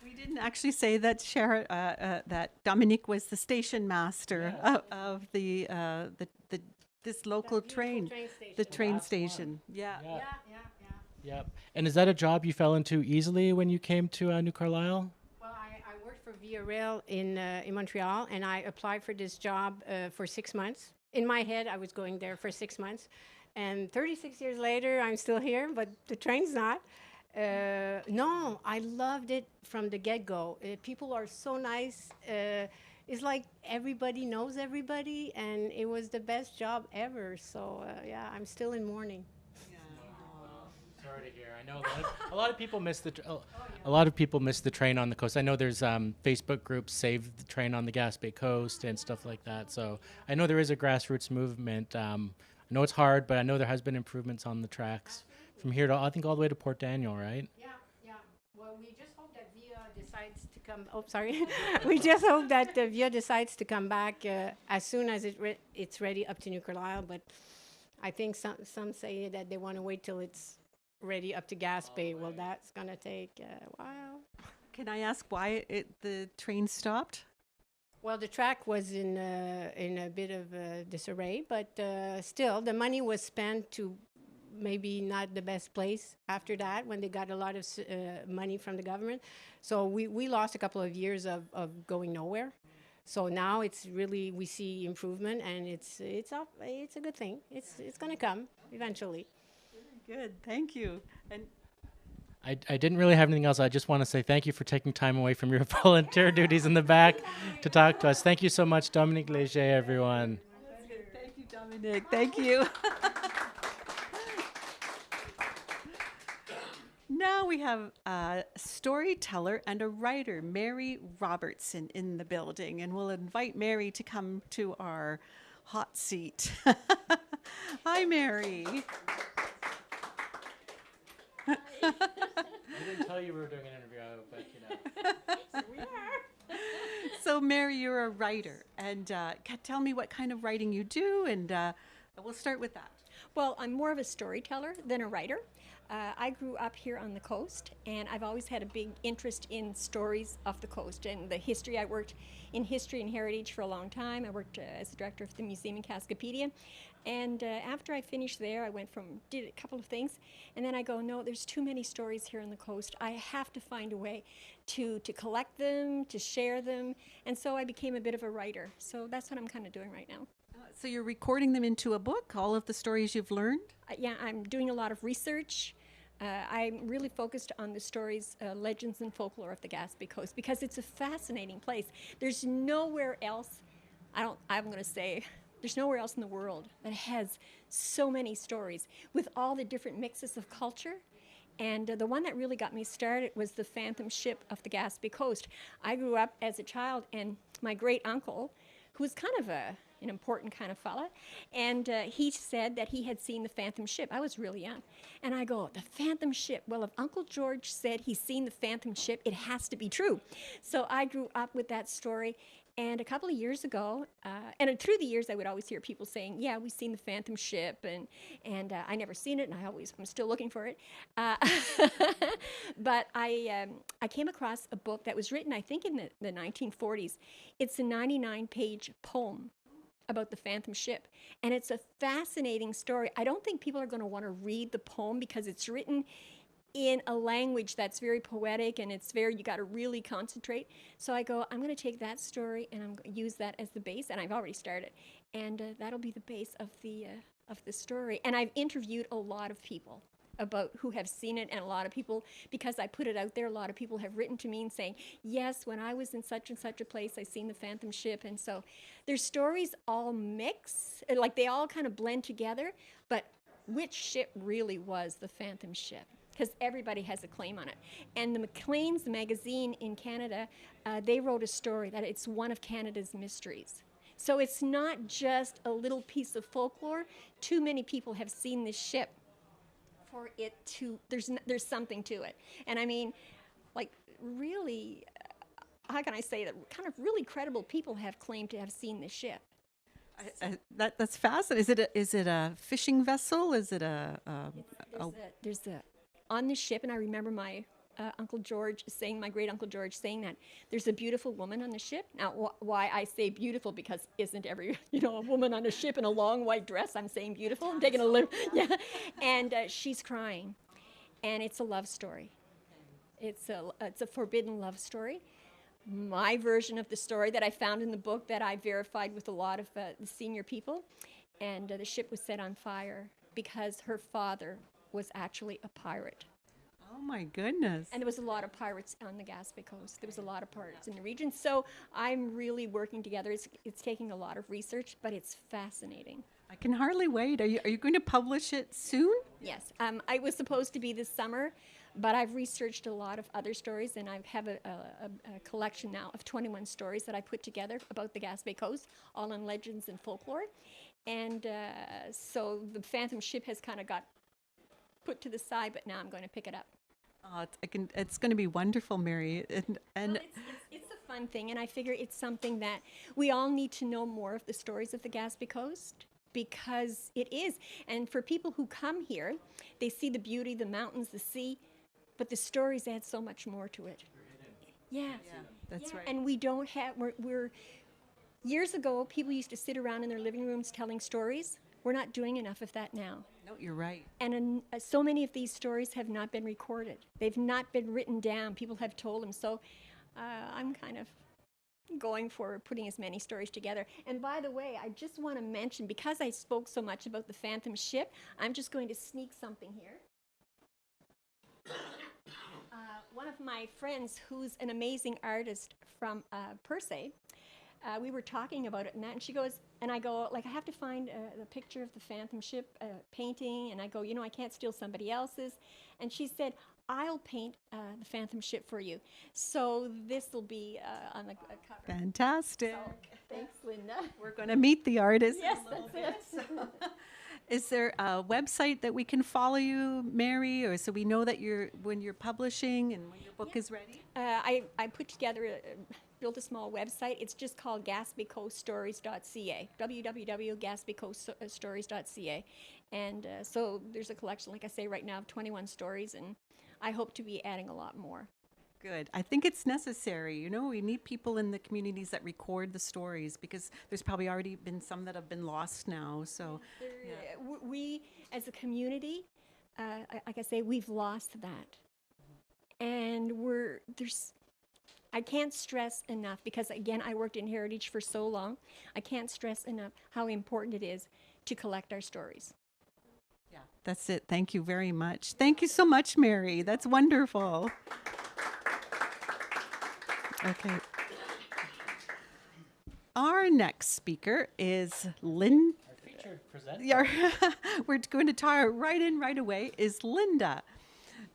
We didn't actually say that Sharon, that Dominique was the station master of this local train, the train station. Yeah. Yep. And is that a job you fell into easily when you came to New Carlisle? Well, I worked for Via Rail in Montreal, and I applied for this job for 6 months. In my head, I was going there for 6 months. And 36 years later, I'm still here, but the train's not. No, I loved it from the get-go. People are so nice. It's like everybody knows everybody, and it was the best job ever. So, yeah, I'm still in mourning. Sorry to hear. I know a lot of people miss a lot of people miss the train on the coast. I know there's Facebook groups Save the Train on the Gaspé Coast and stuff like that. So I know there is a grassroots movement. I know it's hard, but I know there has been improvements on the tracks from here to I think all the way to Port Daniel, right? Yeah. Well, we just hope that Via decides to come. Oh, sorry. We just hope that Via decides to come back as soon as it's ready up to New Carlisle. But I think some say that they want to wait till it's ready up to Gaspé. Well, that's gonna take a while. Can I ask why the train stopped? Well, the track was in a bit of disarray, but still, the money was spent to maybe not the best place after that when they got a lot of money from the government. So we lost a couple of years of going nowhere. So now it's really, we see improvement, and it's a good thing. It's going to come eventually. Good, thank you. And I didn't really have anything else. I just want to say thank you for taking time away from your volunteer duties in the back to talk to us. Thank you so much, Dominique Léger, everyone. that's good. Thank you, Dominique. Thank you. Now we have a storyteller and a writer, Mary Robertson, in the building, and we'll invite Mary to come to our hot seat. Hi, Mary. I didn't tell you we were doing an interview, but you know. So, Mary, you're a writer, and tell me what kind of writing you do, and we'll start with that. Well, I'm more of a storyteller than a writer. I grew up here on the coast, and I've always had a big interest in stories of the coast and the history. I worked in history and heritage for a long time. I worked as the director of the museum in Cascapedia. And after I finished there, I did a couple of things, and then I go, no, there's too many stories here on the coast. I have to find a way to collect them, to share them, and so I became a bit of a writer. So that's what I'm kind of doing right now. So you're recording them into a book, all of the stories you've learned? Yeah, I'm doing a lot of research. I'm really focused on the stories, legends, and folklore of the Gaspé Coast because it's a fascinating place. There's nowhere else, I'm going to say, there's nowhere else in the world that has so many stories with all the different mixes of culture. And the one that really got me started was the Phantom Ship of the Gaspé Coast. I grew up as a child, and my great uncle, who was kind of an important kind of fella, and he said that he had seen the Phantom Ship. I was really young. And I go, the Phantom Ship? Well, if Uncle George said he's seen the Phantom Ship, it has to be true. So I grew up with that story. And a couple of years ago, and through the years, I would always hear people saying, yeah, we've seen the Phantom Ship, and I never seen it, and I'm still looking for it. But I came across a book that was written, I think, in the 1940s. It's a 99-page poem about the Phantom Ship, and it's a fascinating story. I don't think people are going to want to read the poem because it's written in a language that's very poetic, and you got to really concentrate. So I go, I'm going to take that story and I'm going to use that as the base, and I've already started, and that'll be the base of the story. And I've interviewed a lot of people about who have seen it, and a lot of people, because I put it out there, a lot of people have written to me and saying, yes, when I was in such and such a place, I seen the Phantom Ship. And so their stories all mix, like they all kind of blend together, but which ship really was the Phantom Ship? Because everybody has a claim on it. And the Maclean's magazine in Canada, they wrote a story that it's one of Canada's mysteries. So it's not just a little piece of folklore. Too many people have seen this ship for it to, there's something to it. And I mean, like really, how can I say that? Kind of really credible people have claimed to have seen this ship. That's fascinating. Is it a fishing vessel? Is it There's on the ship, and I remember my Uncle George saying, my great Uncle George saying that there's a beautiful woman on the ship. Now, why I say beautiful, because isn't every, a woman on a ship in a long white dress? I'm saying beautiful. I'm taking a little, yeah. And she's crying, and it's a love story. It's a forbidden love story. My version of the story that I found in the book that I verified with a lot of the senior people, and the ship was set on fire because her father was actually a pirate. Oh my goodness. And there was a lot of pirates on the Gaspé Coast. There was a lot of pirates in the region. So I'm really working together. It's taking a lot of research, but it's fascinating. I can hardly wait. Are you going to publish it soon? Yes. I was supposed to be this summer, but I've researched a lot of other stories, and I have a collection now of 21 stories that I put together about the Gaspé Coast, all in legends and folklore. And so the Phantom Ship has kind of got put to the side, but now I'm going to pick it up. It's going to be wonderful, Mary. And well, it's a fun thing, and I figure it's something that we all need to know more of the stories of the Gaspé Coast, because it is. And for people who come here, they see the beauty, the mountains, the sea, but the stories add so much more to it. Yeah, that's right. And we don't have, we're years ago, people used to sit around in their living rooms telling stories. We're not doing enough of that now. No, you're right. And so many of these stories have not been recorded. They've not been written down. People have told them. So I'm kind of going for putting as many stories together. And by the way, I just want to mention, because I spoke so much about the Phantom Ship, I'm just going to sneak something here. One of my friends, who's an amazing artist from Persay, we were talking about it and that, and she goes, and I go, like, I have to find the picture of the Phantom Ship painting, and I go, I can't steal somebody else's. And she said, I'll paint the Phantom Ship for you. So this will be on the cover. Fantastic. So, thanks, Linda. We're going to meet the artist. Yes, that's it. Is there a website that we can follow you, Mary, or so we know that when you're publishing and when your book is ready? I put together built a small website. It's just called gaspécoaststories.ca, www.gaspécoaststories.ca. And so there's a collection, like I say, right now of 21 stories, and I hope to be adding a lot more. Good. I think it's necessary. You know, we need people in the communities that record the stories because there's probably already been some that have been lost now. So, We, as a community, like I say, we've lost that. And I can't stress enough, because again, I worked in heritage for so long, I can't stress enough how important it is to collect our stories. yeah, that's it. Thank you very much. Thank you so much, Mary. That's wonderful. Okay. Our next speaker is Lynn. Featured presenter. Yeah, we're going to tie her right in right away, is Linda.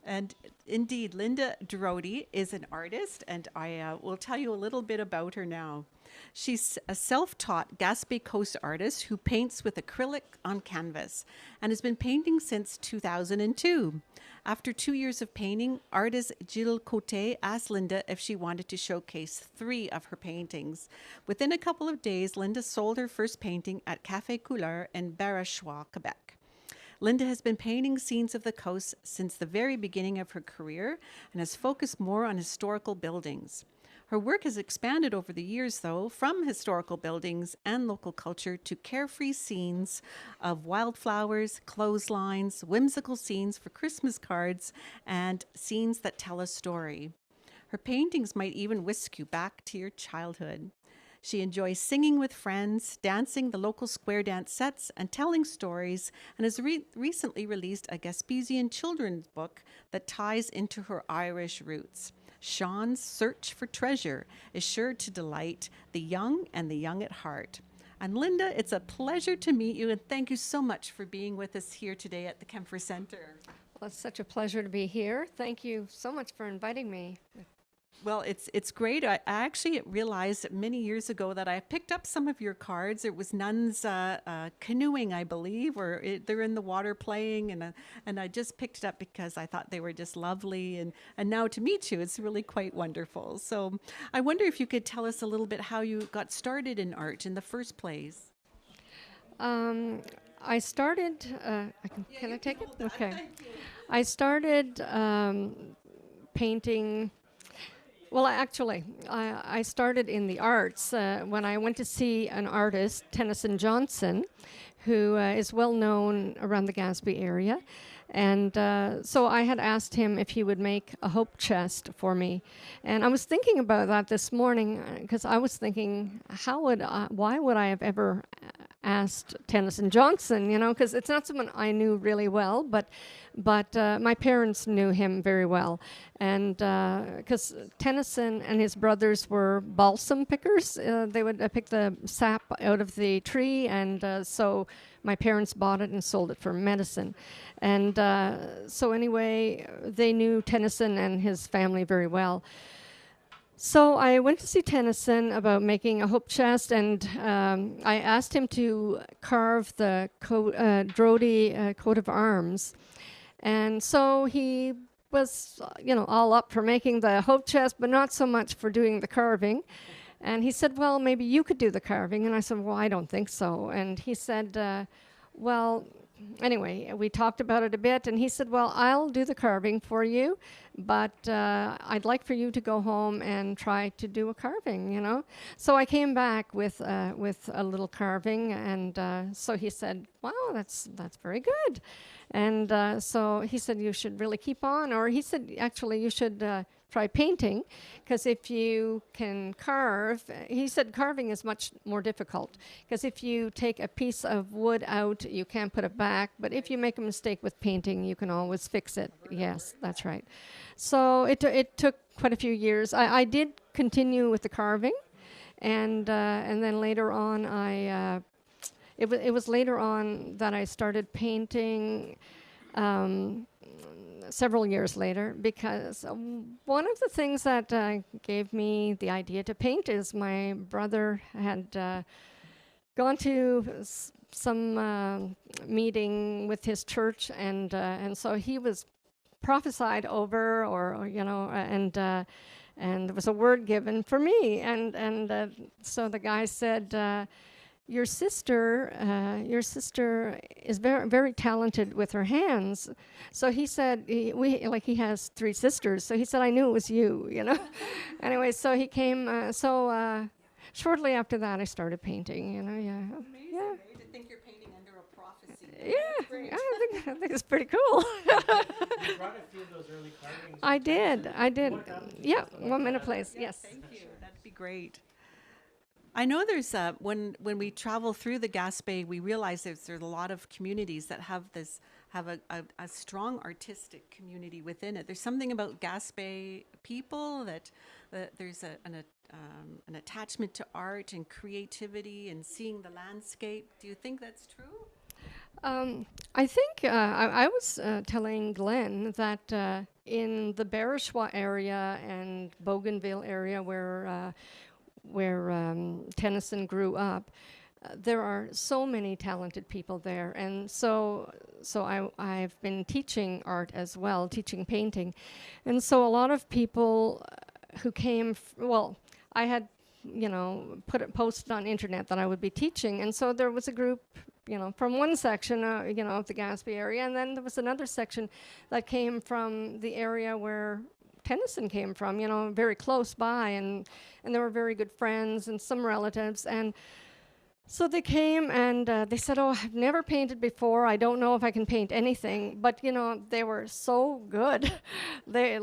And indeed, Linda Drody is an artist, and I will tell you a little bit about her now. She's a self-taught Gaspé Coast artist who paints with acrylic on canvas and has been painting since 2002. After 2 years of painting, artist Gilles Côté asked Linda if she wanted to showcase 3 of her paintings. Within a couple of days, Linda sold her first painting at Café Couleur in Barachois, Quebec. Linda has been painting scenes of the coast since the very beginning of her career and has focused more on historical buildings. Her work has expanded over the years, though, from historical buildings and local culture to carefree scenes of wildflowers, clotheslines, whimsical scenes for Christmas cards, and scenes that tell a story. Her paintings might even whisk you back to your childhood. She enjoys singing with friends, dancing the local square dance sets, and telling stories, and has recently released a Gaspésian children's book that ties into her Irish roots. Sean's Search for Treasure is sure to delight the young and the young at heart. And Linda, it's a pleasure to meet you, and thank you so much for being with us here today at the Kempffer Center. Well, it's such a pleasure to be here. Thank you so much for inviting me. Well, it's great. I actually realized many years ago that I picked up some of your cards. It was nuns canoeing, I believe, or they're in the water playing, and I just picked it up because I thought they were just lovely. And now to meet you, it's really quite wonderful. So I wonder if you could tell us a little bit how you got started in art in the first place. I started. Can I take it? Okay. I started painting. Well, actually, I started in the arts when I went to see an artist, Tennyson Johnson, who is well known around the Gaspé area. And so I had asked him if he would make a hope chest for me. And I was thinking about that this morning because I was thinking, why would I have ever asked Tennyson Johnson, you know, because it's not someone I knew really well, but my parents knew him very well. And because Tennyson and his brothers were balsam pickers, they would pick the sap out of the tree, and so my parents bought it and sold it for medicine. And so anyway, they knew Tennyson and his family very well. So I went to see Tennyson about making a hope chest, and I asked him to carve the Drody coat of arms. And so he was, all up for making the hope chest, but not so much for doing the carving. And he said, well, maybe you could do the carving. And I said, well, I don't think so. And he said, anyway, we talked about it a bit, and he said, well, I'll do the carving for you, but I'd like for you to go home and try to do a carving, you know. So I came back with a little carving, and so he said, wow, that's very good. And so he said, you should really keep on, or he said, actually, you should try painting, because if you can carve, he said carving is much more difficult, because if you take a piece of wood out, you can't put it back, but if you make a mistake with painting, you can always fix it. Yes, that's right. So it took quite a few years. I did continue with the carving, and then later on, it was later on that I started painting. Several years later, because one of the things that gave me the idea to paint is my brother had gone to some meeting with his church, and so he was prophesied over, and there was a word given for me, and so the guy said, your sister is very, very talented with her hands. So he said, he has 3 sisters. So he said, I knew it was you, you know. Anyway, so he came. Shortly after that, I started painting. You know, yeah. Amazing. Yeah. To think you're painting under a prophecy. Yeah, I think it's pretty cool. You brought a few of those early carvings. I did. Yeah, 1 minute, please. Yes. Thank you. That'd be great. I know there's when we travel through the Gaspé, we realize there's a lot of communities that have a strong artistic community within it. There's something about Gaspé people that there's an attachment to art and creativity and seeing the landscape. Do you think that's true? I think I was telling Glenn that in the Barachois area and Bougainville area where Tennyson grew up, there are so many talented people there, and so I've been teaching art as well, teaching painting, and so a lot of people who came. I had posted on internet that I would be teaching, and so there was a group, from one section, of the Gaspé area, and then there was another section that came from the area where Tennyson came from, very close by, and they were very good friends and some relatives, and so they came and they said, oh, I've never painted before, I don't know if I can paint anything, but they were so good. They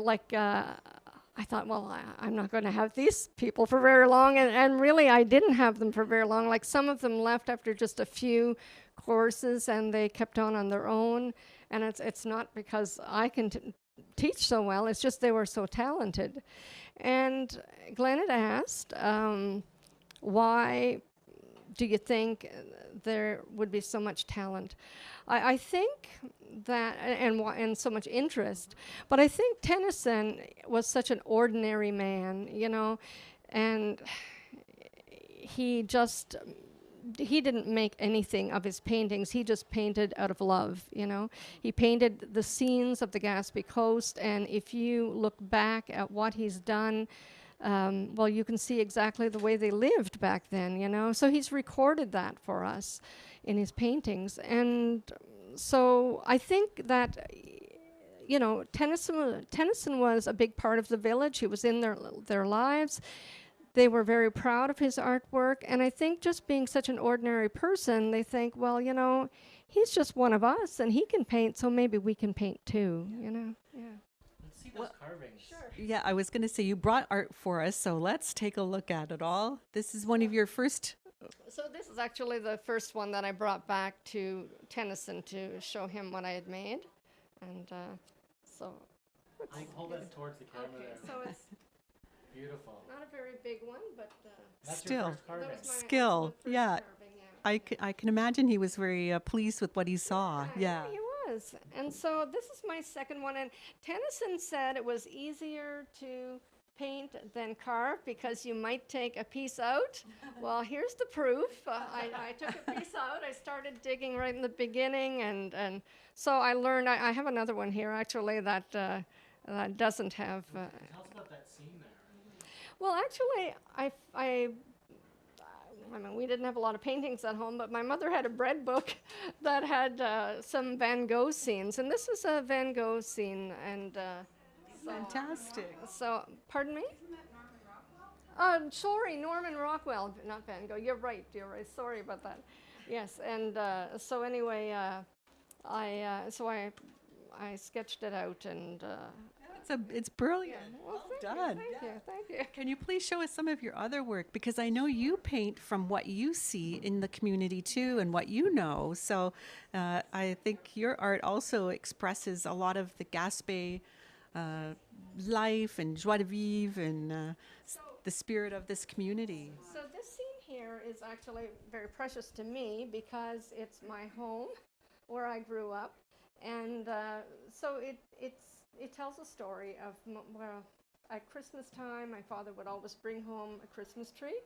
I thought, well, I'm not going to have these people for very long, and really I didn't have them for very long. Like some of them left after just a few courses and they kept on their own, and it's not because I can teach so well, it's just they were so talented. And Glenn had asked, why do you think there would be so much talent? I think that, and so much interest, but I think Tennyson was such an ordinary man, and he didn't make anything of his paintings. He just painted out of love, He painted the scenes of the Gaspé Coast, and if you look back at what he's done, you can see exactly the way they lived back then, So he's recorded that for us in his paintings. And so I think that, Tennyson was a big part of the village. He was in their lives. They were very proud of his artwork, and I think just being such an ordinary person, they think, well, he's just one of us, and he can paint, so maybe we can paint too, Yeah. Let's see those carvings. Sure. Yeah, I was going to say you brought art for us, so let's take a look at it all. This is one of your first. So this is actually the first one that I brought back to Tennyson to show him what I had made, and so. Hold that towards the camera Okay, there. so it's Beautiful. not a very big one, but That's Still. your first carving. that was my Skill, absolute first yeah. carving, yeah. I can imagine he was very pleased with what he saw. Yeah. He was. And so this is my second one. And Tennyson said it was easier to paint than carve because you might take a piece out. Well, here's the proof. I took a piece out. I started digging right in the beginning. And so I learned. I have another one here, actually, that doesn't have... Tell us about that scene there. Well, actually, I mean, we didn't have a lot of paintings at home, but my mother had a bread book that had some Van Gogh scenes, and this is a Van Gogh scene, and Fantastic. so, pardon me? Sorry, Norman Rockwell, not Van Gogh. You're right. Sorry about that. Yes, and so anyway, I sketched it out, and It's brilliant. well, done. Thank you. Can you please show us some of your other work? Because I know you paint from what you see in the community too and what you know. So I think your art also expresses a lot of the Gaspé life and joie de vivre and the spirit of this community. So this scene here is actually very precious to me because it's my home where I grew up. And so it tells a story of where at Christmas time, my father would always bring home a Christmas tree.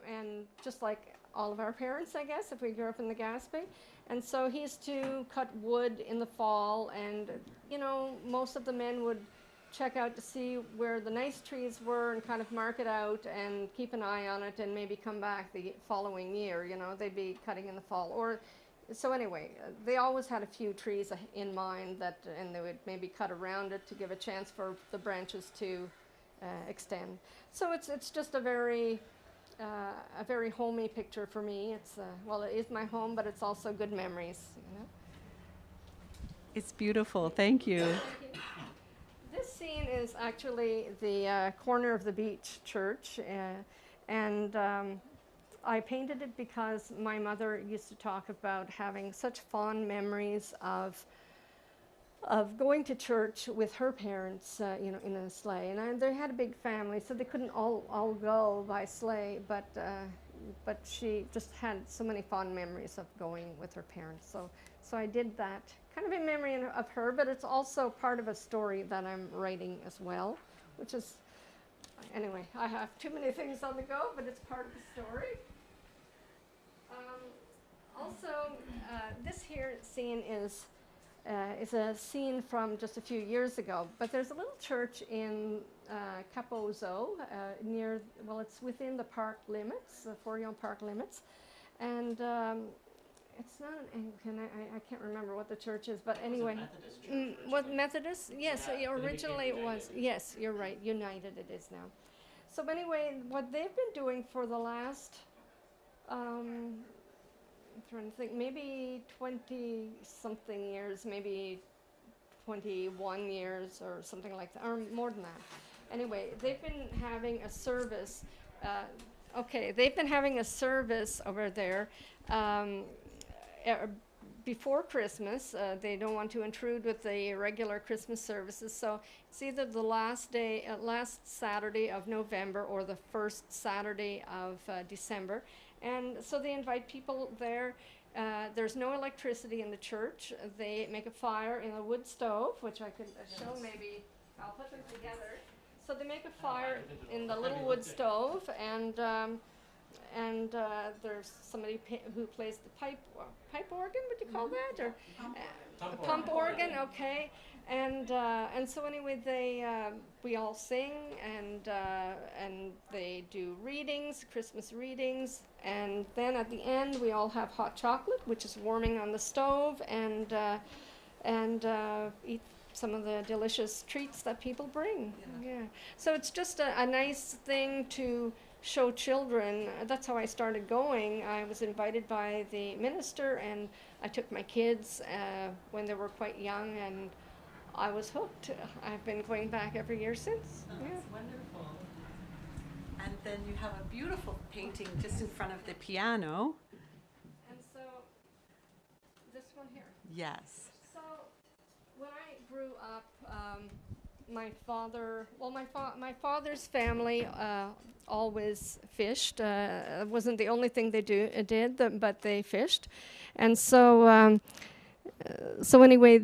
And just like all of our parents, I guess, if we grew up in the Gaspé. And so he used to cut wood in the fall, and, most of the men would check out to see where the nice trees were and kind of mark it out and keep an eye on it and maybe come back the following year. You know, they'd be cutting in the fall. Or so anyway, they always had a few trees in mind that, and they would maybe cut around it to give a chance for the branches to extend. So it's just a very homey picture for me. It's well, it is my home, but it's also good memories. You know. It's beautiful. Thank you. This scene is actually the corner of the beach church, and I painted it because my mother used to talk about having such fond memories of going to church with her parents, you know, in a sleigh. And they had a big family, so they couldn't all go by sleigh, but she just had so many fond memories of going with her parents. So I did that kind of in memory of her, but it's also part of a story that I'm writing as well, which is, anyway, I have too many things on the go, but it's part of the story. Also, this here scene is a scene from just a few years ago, but there's a little church in Capozzo near, well, it's within the park limits, the Forillon Park limits, and it's not an Anglican, I can't remember what the church is, but anyway. What, Methodist? Yes, originally it was. Yes, you're right, United it is now. So anyway, what they've been doing for the last, I'm trying to think, maybe 20-something years, maybe 21 years or something like that, or more than that. Anyway, they've been having a service, they've been having a service over there before Christmas. They don't want to intrude with the regular Christmas services, so it's either the last Saturday of November or the first Saturday of December. And so they invite people there. There's no electricity in the church. They make a fire in a wood stove, which I could show maybe. I'll put them together. So they make a fire in the little wood stove, and there's somebody who plays the pipe organ, would you call that? Or pump organ, okay. And so anyway, we all sing, and they do readings, Christmas readings, and then at the end we all have hot chocolate, which is warming on the stove, and eat some of the delicious treats that people bring. Yeah. So it's just a nice thing to show children. That's how I started going. I was invited by the minister, and I took my kids when they were quite young, and I was hooked. I've been going back every year since. Oh, that's wonderful. And then you have a beautiful painting just in front of the piano. And so, this one here. Yes. So, when I grew up, my father's family always fished. It wasn't the only thing they did, but they fished. And so, anyway,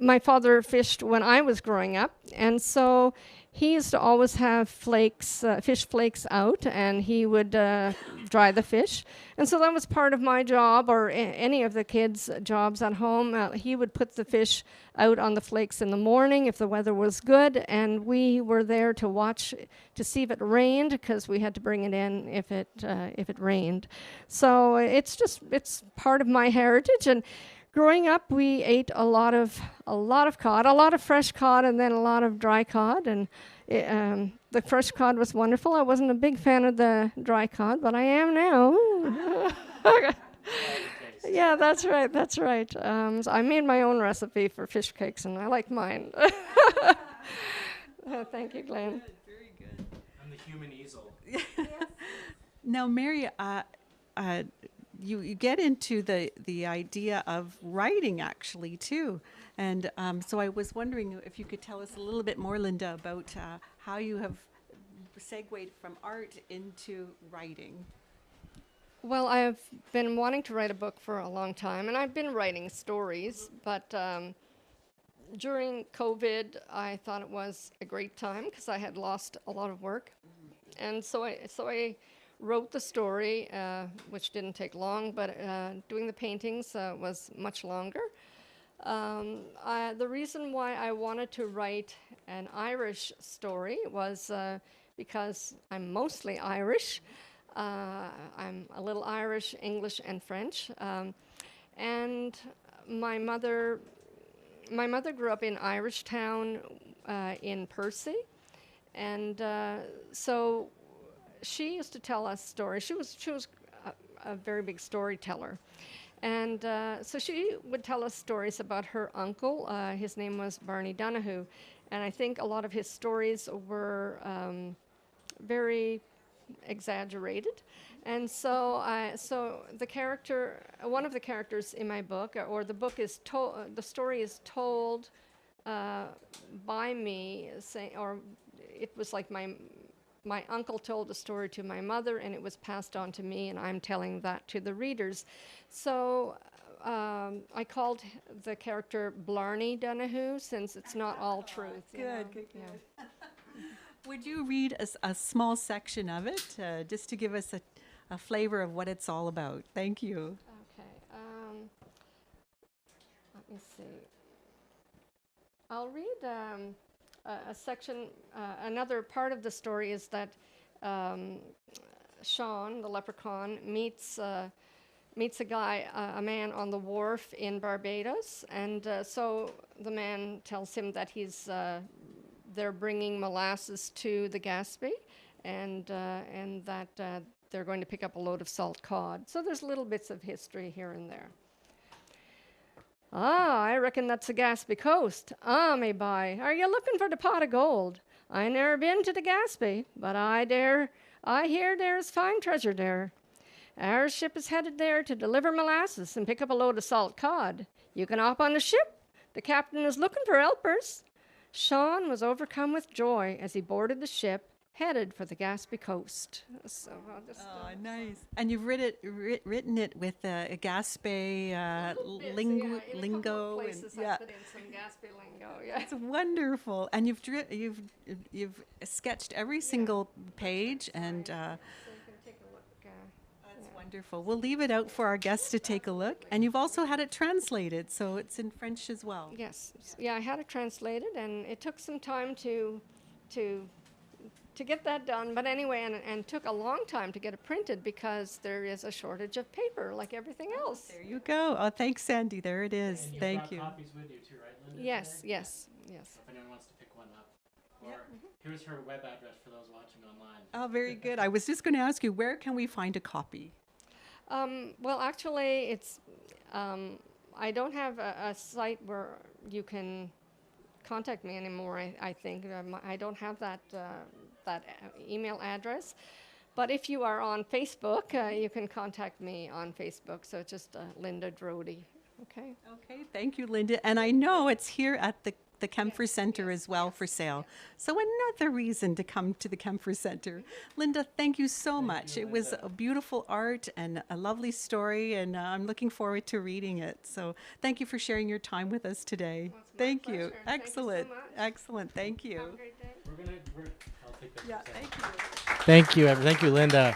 my father fished when I was growing up, and so he used to always have fish flakes out, and he would dry the fish. And so that was part of my job, or any of the kids' jobs at home. He would put the fish out on the flakes in the morning if the weather was good, and we were there to watch to see if it rained, because we had to bring it in if it rained. So it's part of my heritage. And growing up, we ate a lot of cod, a lot of fresh cod, and then a lot of dry cod. And the fresh cod was wonderful. I wasn't a big fan of the dry cod, but I am now. Yeah, that's right. So I made my own recipe for fish cakes, and I like mine. Thank you, Glenn. Very good. I'm the human easel. Yes. Now, Mary, you get into the idea of writing actually too, and so I was wondering if you could tell us a little bit more, Linda, about how you have segued from art into writing. Well, I've been wanting to write a book for a long time, and I've been writing stories, but during COVID, I thought it was a great time because I had lost a lot of work, and so I wrote the story, which didn't take long, but doing the paintings was much longer. The reason why I wanted to write an Irish story was because I'm mostly Irish. I'm a little Irish, English, and French. And my mother grew up in Irishtown in Percy. And so she used to tell us stories. She was a very big storyteller. And so she would tell us stories about her uncle. His name was Barney Donahue. And I think a lot of his stories were very exaggerated. And so the character, one of the characters in my book, or the book is told, the story is told by me, or it was like my uncle told the story to my mother, and it was passed on to me, and I'm telling that to the readers. So I called the character Blarney Donahue, since it's not all truth. Good. Would you read a small section of it, just to give us a flavor of what it's all about? Thank you. Okay. Let me see. I'll read a section. Another part of the story is that Sean, the leprechaun, meets a man on the wharf in Barbados, and so the man tells him that they're bringing molasses to the Gaspé, and that they're going to pick up a load of salt cod. So there's little bits of history here and there. Ah, I reckon that's the Gaspé coast. Ah, me by, are you looking for the pot of gold? I ne'er been to the Gaspé, but I hear there's fine treasure there. Our ship is headed there to deliver molasses and pick up a load of salt cod. You can hop on the ship. The captain is looking for helpers. Sean was overcome with joy as he boarded the ship, headed for the Gaspé coast. So I'll just, nice. And you've written it with a Gaspé lingo. I put in some Gaspé lingo. Yeah, it's wonderful. And you've sketched every single page, and so you can take a look. that's wonderful. We'll leave it out for our guests to take a look. And you've also had it translated, so it's in French as well. Yes. Yeah, I had it translated, and it took some time to get that done, but anyway, and took a long time to get it printed because there is a shortage of paper, like everything else. There you go. Oh, thanks, Sandy. There it is. And Thank you. Copies with you too, right, Linda? Yes. If anyone wants to pick one up, or here's her web address for those watching online. Oh, very good. I was just going to ask you, where can we find a copy? Well, actually, it's I don't have a site where you can contact me anymore. I think I don't have that email address. But if you are on Facebook, you can contact me on Facebook. So it's just Linda Drody. Okay. Okay. Thank you, Linda. And I know it's here at the Kempffer Center as well for sale. So another reason to come to the Kempffer Center. Linda, thank you so much. It was a beautiful art and a lovely story, and I'm looking forward to reading it. So thank you for sharing your time with us today. Well, it's my Thank pleasure. you. Excellent. Thank you so much. Excellent. Thank you. Have a great day. I'll take this. Yeah, thank you. Thank you, Linda.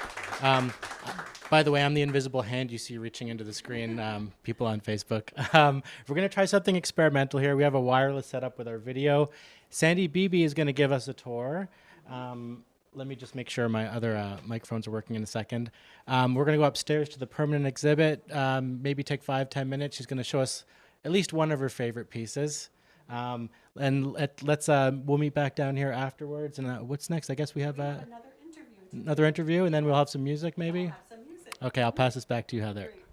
By the way, I'm the invisible hand you see reaching into the screen, people on Facebook. We're going to try something experimental here. We have a wireless setup with our video. Sandi Beebe is going to give us a tour. Let me just make sure my other microphones are working in a second. We're going to go upstairs to the permanent exhibit, maybe take 5-10 minutes. She's going to show us at least one of her favorite pieces. And we'll meet back down here afterwards. And what's next? I guess we have another interview, and then we'll have some music, maybe? We'll have some music. Okay, I'll pass this back to you, Heather. Great.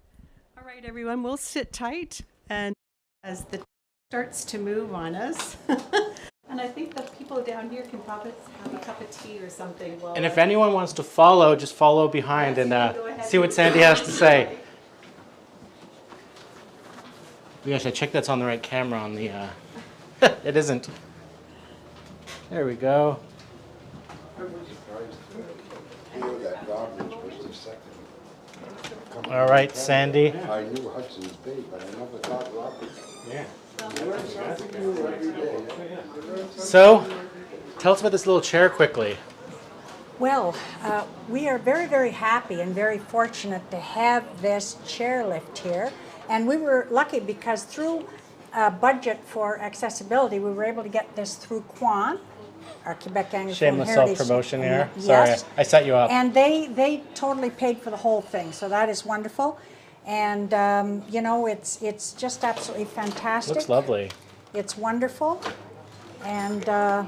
All right, everyone, we'll sit tight, and as the starts to move on us, and I think the people down here can probably have a cup of tea or something. And if anyone wants to follow, just follow behind and see what Sandi has to say. Gosh, I checked that's on the right camera on the... It isn't. There we go. All right, Sandi. I knew Hudson's Bay, but I never thought Roberts. Yeah. So, tell us about this little chair quickly. Well, we are very, very happy and very fortunate to have this chairlift here. And we were lucky because through a budget for accessibility. We were able to get this through QAHN, our Quebec Anglophone Shameless Heritage. self-promotion here. Yes. Sorry, I set you up. And they totally paid for the whole thing, so that is wonderful. And you know, it's just absolutely fantastic. Looks lovely. It's wonderful, and All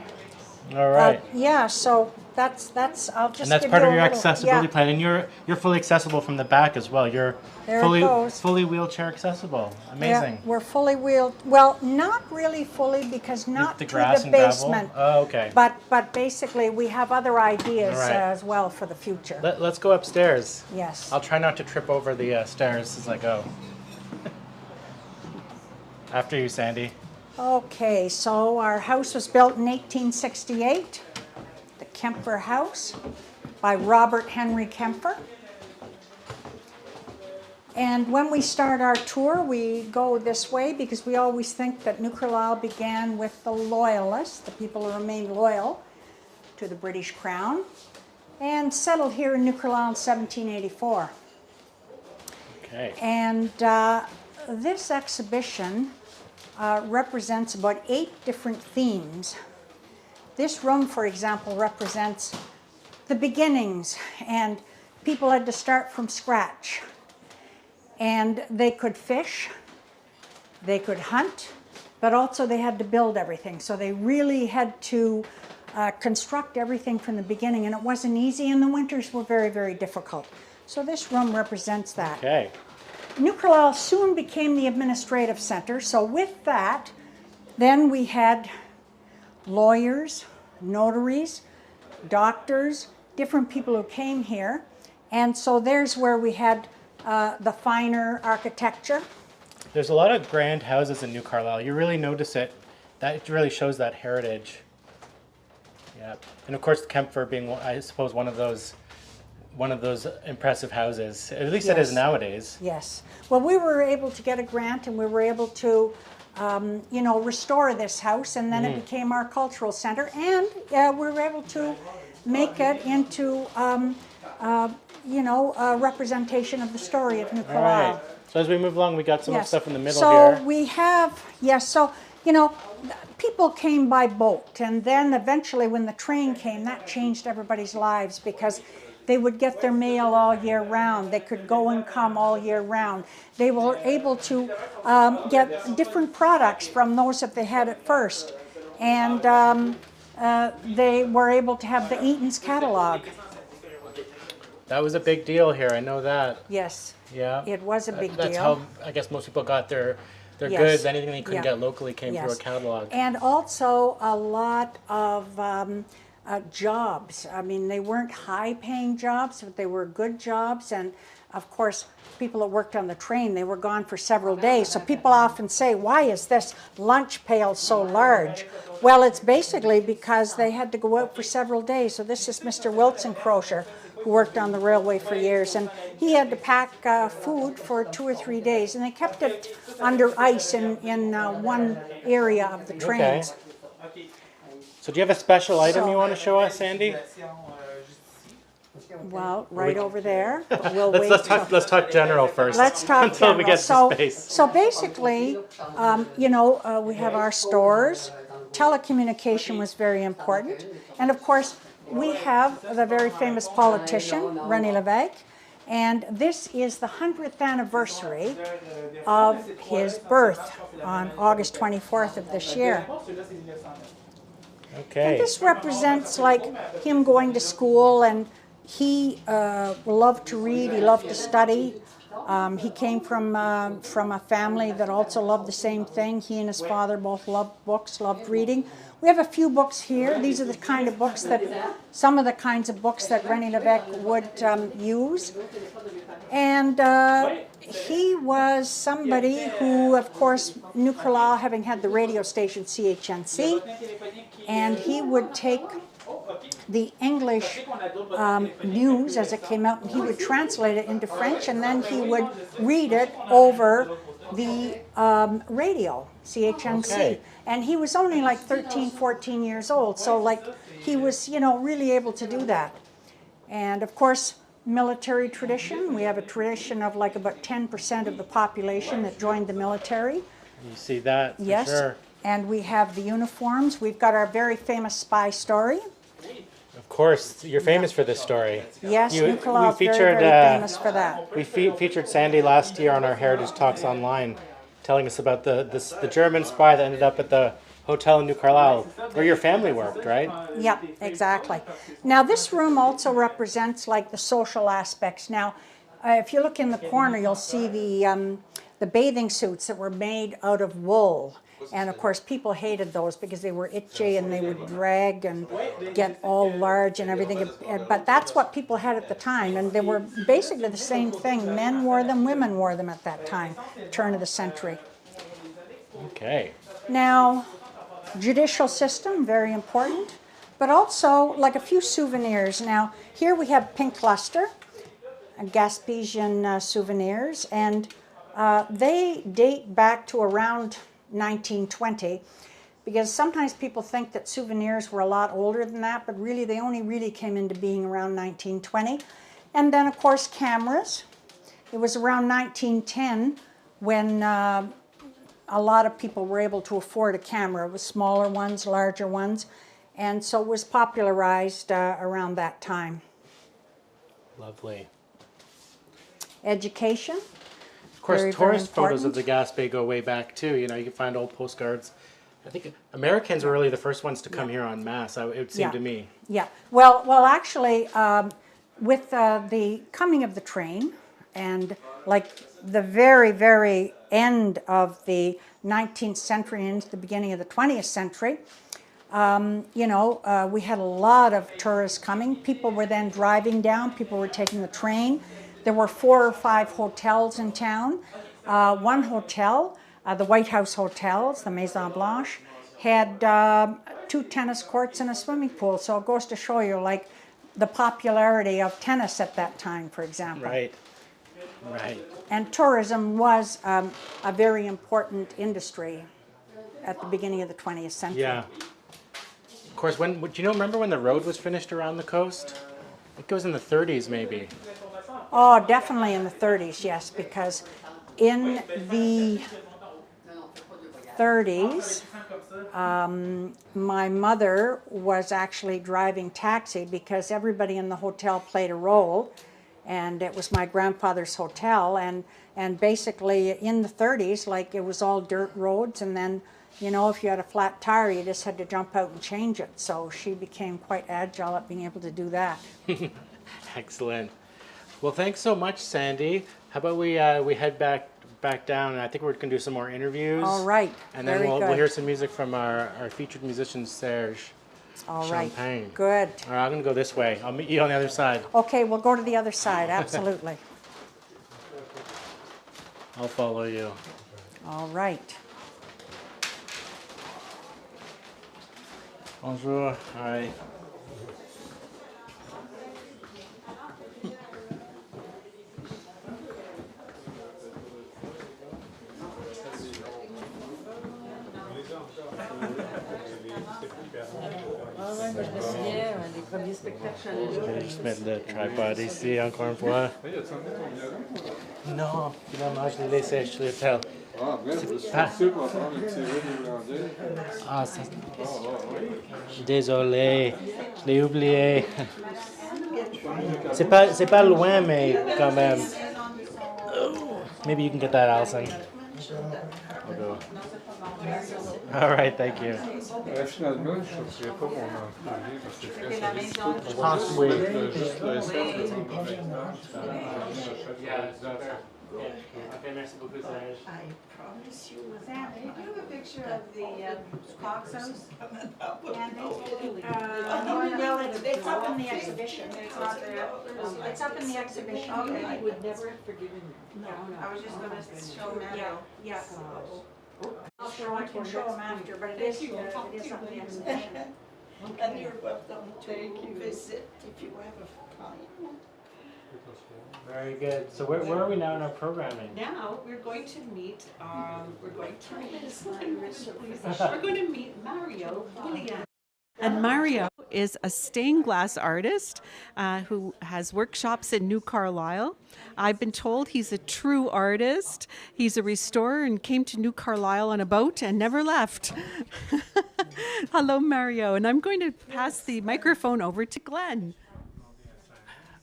right. yeah. So that's I'll just. And that's give part you of a your little- accessibility yeah. plan, and you're fully accessible from the back as well. You're There it goes. fully wheelchair accessible. Yeah, Amazing. we're fully wheeled. Well, not really fully because not the to grass the and gravel? basement. Oh, okay. But basically, we have other ideas All right. as well for the future. Let's go upstairs. Yes. I'll try not to trip over the stairs as I go. After you, Sandy. Okay, so our house was built in 1868, the Kempffer House by Robert Henry Kempffer. And when we start our tour, we go this way because we always think that New Carlisle began with the Loyalists, the people who remained loyal to the British Crown, and settled here in New Carlisle in 1784. Okay. And this exhibition represents about 8 different themes. This room, for example, represents the beginnings, and people had to start from scratch. And they could fish, they could hunt, but also they had to build everything. So they really had to construct everything from the beginning, and it wasn't easy, and the winters were very, very difficult. So this room represents that. Okay. New Carlisle soon became the administrative center. So with that, then we had lawyers, notaries, doctors, different people who came here. And so there's where we had the finer architecture. There's a lot of grand houses in New Carlisle. You really notice it. That really shows that heritage. Yeah. And of course, the Kempffer being, I suppose, one of those impressive houses. At least it is Yes. nowadays. Yes. Well, we were able to get a grant, and we were able to, you know, restore this house, and then it became our cultural center, and we were able to make it into, you know, a representation of the story of New All Carlisle. right. So as we move along, we got some Yes. stuff in the middle so here. we have, yes, so, you know, people came by boat, and then eventually when the train came, that changed everybody's lives because they would get their mail all year round. They could go and come all year round. They were able to get different products from those that they had at first. And they were able to have the Eaton's catalog. That was a big deal here. I know that. Yes, Yeah. it was a big That's deal. how I guess most people got their Yes. goods. Anything they couldn't Yeah. get locally came through a Yes. catalog. And also a lot of jobs. I mean, they weren't high-paying jobs, but they were good jobs. And of course, people that worked on the train, they were gone for several days. So people often say, why is this lunch pail so large? Well, it's basically because they had to go out for several days. So this is Mr. Wilson Crozier, who worked on the railway for years, and he had to pack food for 2 or 3 days, and they kept it under ice in one area of the trains. So do you have a special item you want to show us, Sandy? Well, right over there. But we'll wait Let's talk general first. Let's talk until we general. get to space. So basically, you know, we have our stores. Telecommunication was very important, and of course, we have the very famous politician René Levesque, and this is the 100th anniversary of his birth on August 24th of this year. Okay. And this represents like him going to school, and he loved to read, he loved to study. He came from a family that also loved the same thing. He and his father both loved books, loved reading. We have a few books here. These are the kind of books that, some of the kinds of books that René Levesque would use. And he was somebody who, of course, New Carlisle having had the radio station CHNC, and he would take the English news as it came out, and he would translate it into French, and then he would read it over the radio, CHNC. Okay. And he was only like 13, 14 years old, so like he was, you know, really able to do that. And of course, military tradition. We have a tradition of like about 10% of the population that joined the military. You see that for Yes. sure. And we have the uniforms. We've got our very famous spy story. Of course, you're famous for this story. Yes, You- New Carlisle is we very, featured, very famous for that. We featured Sandi last year on our Heritage Talks Online, telling us about the German spy that ended up at the hotel in New Carlisle, where your family worked, right? Yep, exactly. Now this room also represents like the social aspects. Now, if you look in the corner, you'll see the bathing suits that were made out of wool. And of course, people hated those because they were itchy and they would drag and get all large and everything. But that's what people had at the time. And they were basically the same thing. Men wore them, women wore them at that time, turn of the century. Okay. Now, judicial system, very important, but also like a few souvenirs. Now, here we have pink cluster, Gaspésian souvenirs, and they date back to around 1920, because sometimes people think that souvenirs were a lot older than that, but really they only really came into being around 1920. And then, of course, cameras. It was around 1910 when a lot of people were able to afford a camera. It was smaller ones, larger ones, and so it was popularized around that time. Lovely. Education. Of course, Very, very tourist photos of important. the Gaspé go way back too. You know, you can find old postcards. I think Americans were really the first ones to come here en masse, it would seem to me. Yeah. Well, actually, with the coming of the train and like the very, very end of the 19th century into the beginning of the 20th century, you know, we had a lot of tourists coming. People were then driving down. People were taking the train. There were 4 or 5 hotels in town. One hotel, the White House Hotels, the Maison Blanche, had 2 tennis courts and a swimming pool. So it goes to show you, like, the popularity of tennis at that time, for example. Right. Right. And tourism was a very important industry at the beginning of the 20th century. Yeah. Of course, do you remember when the road was finished around the coast? I think it was in the 30s, maybe. Oh, definitely in the 30s, yes, because in the 30s, my mother was actually driving taxi because everybody in the hotel played a role, and it was my grandfather's hotel, and basically in the 30s, like, it was all dirt roads, and then, you know, if you had a flat tire, you just had to jump out and change it. So she became quite agile at being able to do that. Excellent. Well, thanks so much, Sandi. How about we head back down, and I think we're going to do some more interviews. All right. And then Very we'll good. hear some music from our featured musician, Serge. All right. Champagne. Good. All right, I'm going to go this way. I'll meet you on the other side. Okay, we'll go to the other side, absolutely. I'll follow you. All right. Bonjour. Hi. Je vais juste mettre le tripod ici encore une fois. Non, finalement, je l'ai laissé chez l'hôtel. Ah, ben, c'est pas- sûr qu'on entend le tiré néerlandais. Ah, ça... Désolé, je l'ai oublié. C'est pas loin, mais quand même. Maybe you can get that, Alison. I'll go. All right, thank you. Finalement, je ne sortirai pas mon employé parce que c'est très risqué. Je pense oui. Juste le SF de mon Okay, merci beaucoup, Serge. I promise you with that. Do you have a picture of the Coxos? No, it's up in the exhibition. It's not there. It's up in the exhibition. Okay. I would never have forgiven you. No. I was just going to show Mario. Yeah. I can show them after, but it is up in the exhibition. And you're welcome to visit if you have a time. Very good. So where are we now in our programming? Now we're going to meet. We're going to meet Mario William. And Mario is a stained glass artist who has workshops in New Carlisle. I've been told he's a true artist. He's a restorer and came to New Carlisle on a boat and never left. Hello, Mario. And I'm going to pass the microphone over to Glenn.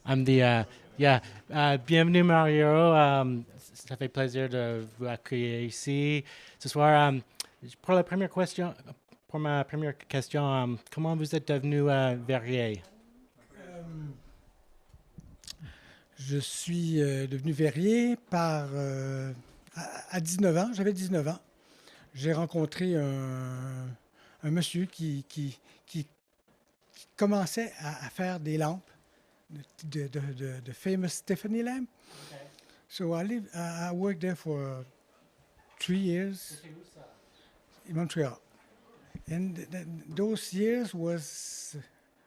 I'm bienvenue Mario. Ça fait plaisir de vous accueillir ici ce soir. Pour ma première question, comment vous êtes devenu verrier? Je suis devenu verrier à 19 ans. J'avais 19 ans. J'ai rencontré un monsieur qui commençait à faire des lampes, the famous Tiffany lamp. Okay. So I worked there for 3 years in Montreal. And those years was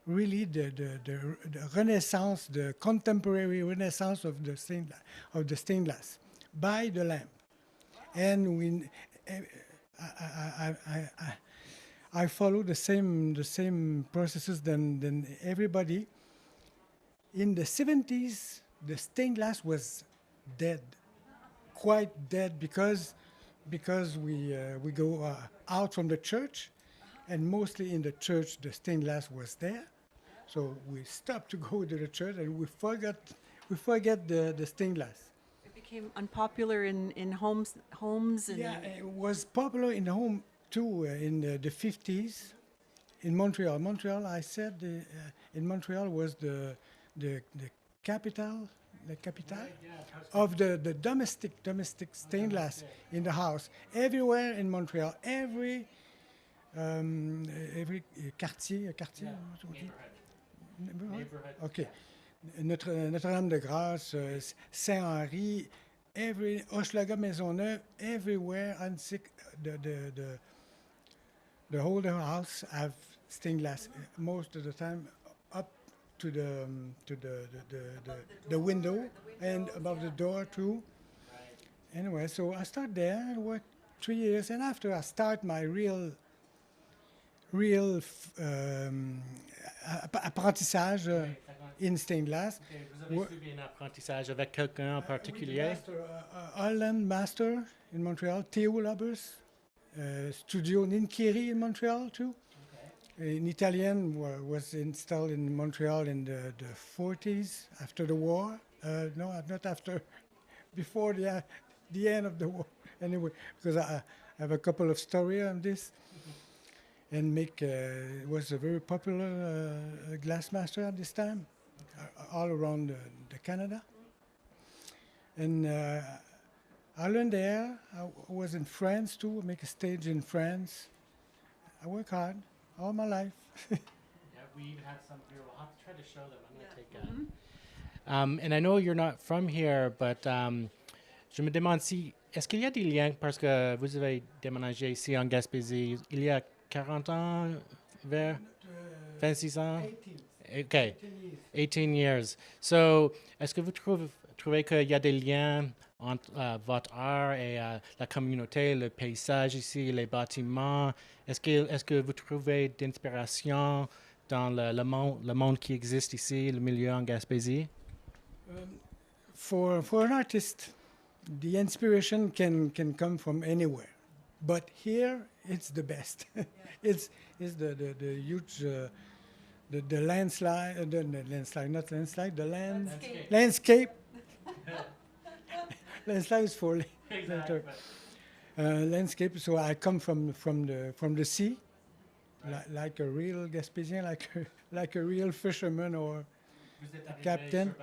really the renaissance, the contemporary renaissance of the stained glass by the lamp. And I follow the same processes than everybody. In the 70s, the stained glass was dead, quite dead, because we go out from the church, and mostly in the church the stained glass was there. So we stopped to go to the church, and we forget the stained glass. It became unpopular in homes. And yeah, it was popular in the home too in the 50s. In Montreal, I said in Montreal was the capital of the domestic stained glass in the house. Everywhere in Montreal, every quartier. Neighborhood. Okay. Notre-Dame-de-Grâce, Saint-Henri, every Hochelaga Maisonneuve, everywhere, the whole house have stained glass. Most of the time, up to the window and above the door too. Right. Anyway, so I started there and worked 3 years, and after I start my real apprentissage in stained glass. Okay. Vous avez suivi un apprentissage avec quelqu'un en particulier? Holland Master in Montreal, Theo Labers, Studio Ninkiri in Montreal too. Okay. An Italian was installed in Montreal in the 40s after the war. No, not after, before the end of the war. Anyway, because I have a couple of stories on this. And was a very popular glassmaster at this time, all around the Canada. And I learned there. I was in France too, make a stage in France. I work hard all my life. Yeah, we even have some here. We'll have to try to show them. I'm going to take and I know you're not from here, but je me demande si, est-ce qu'il y a des liens, parce que vous avez déménagé ici en Gaspésie, il y a 40 ans, vers 26 ans? 18. Okay, 18 years. So, est-ce que vous trouvez qu'il y a des liens entre votre art et la communauté, le paysage ici, les bâtiments? Est-ce que vous trouvez d'inspiration dans le monde qui existe ici, le milieu en Gaspésie? For an artist, the inspiration can come from anywhere. But here, it's the best. It's the huge, the landslide, landscape. Landslide is for later. Landscape. So I come from the sea, like a real Gaspésien, like a real fisherman or captain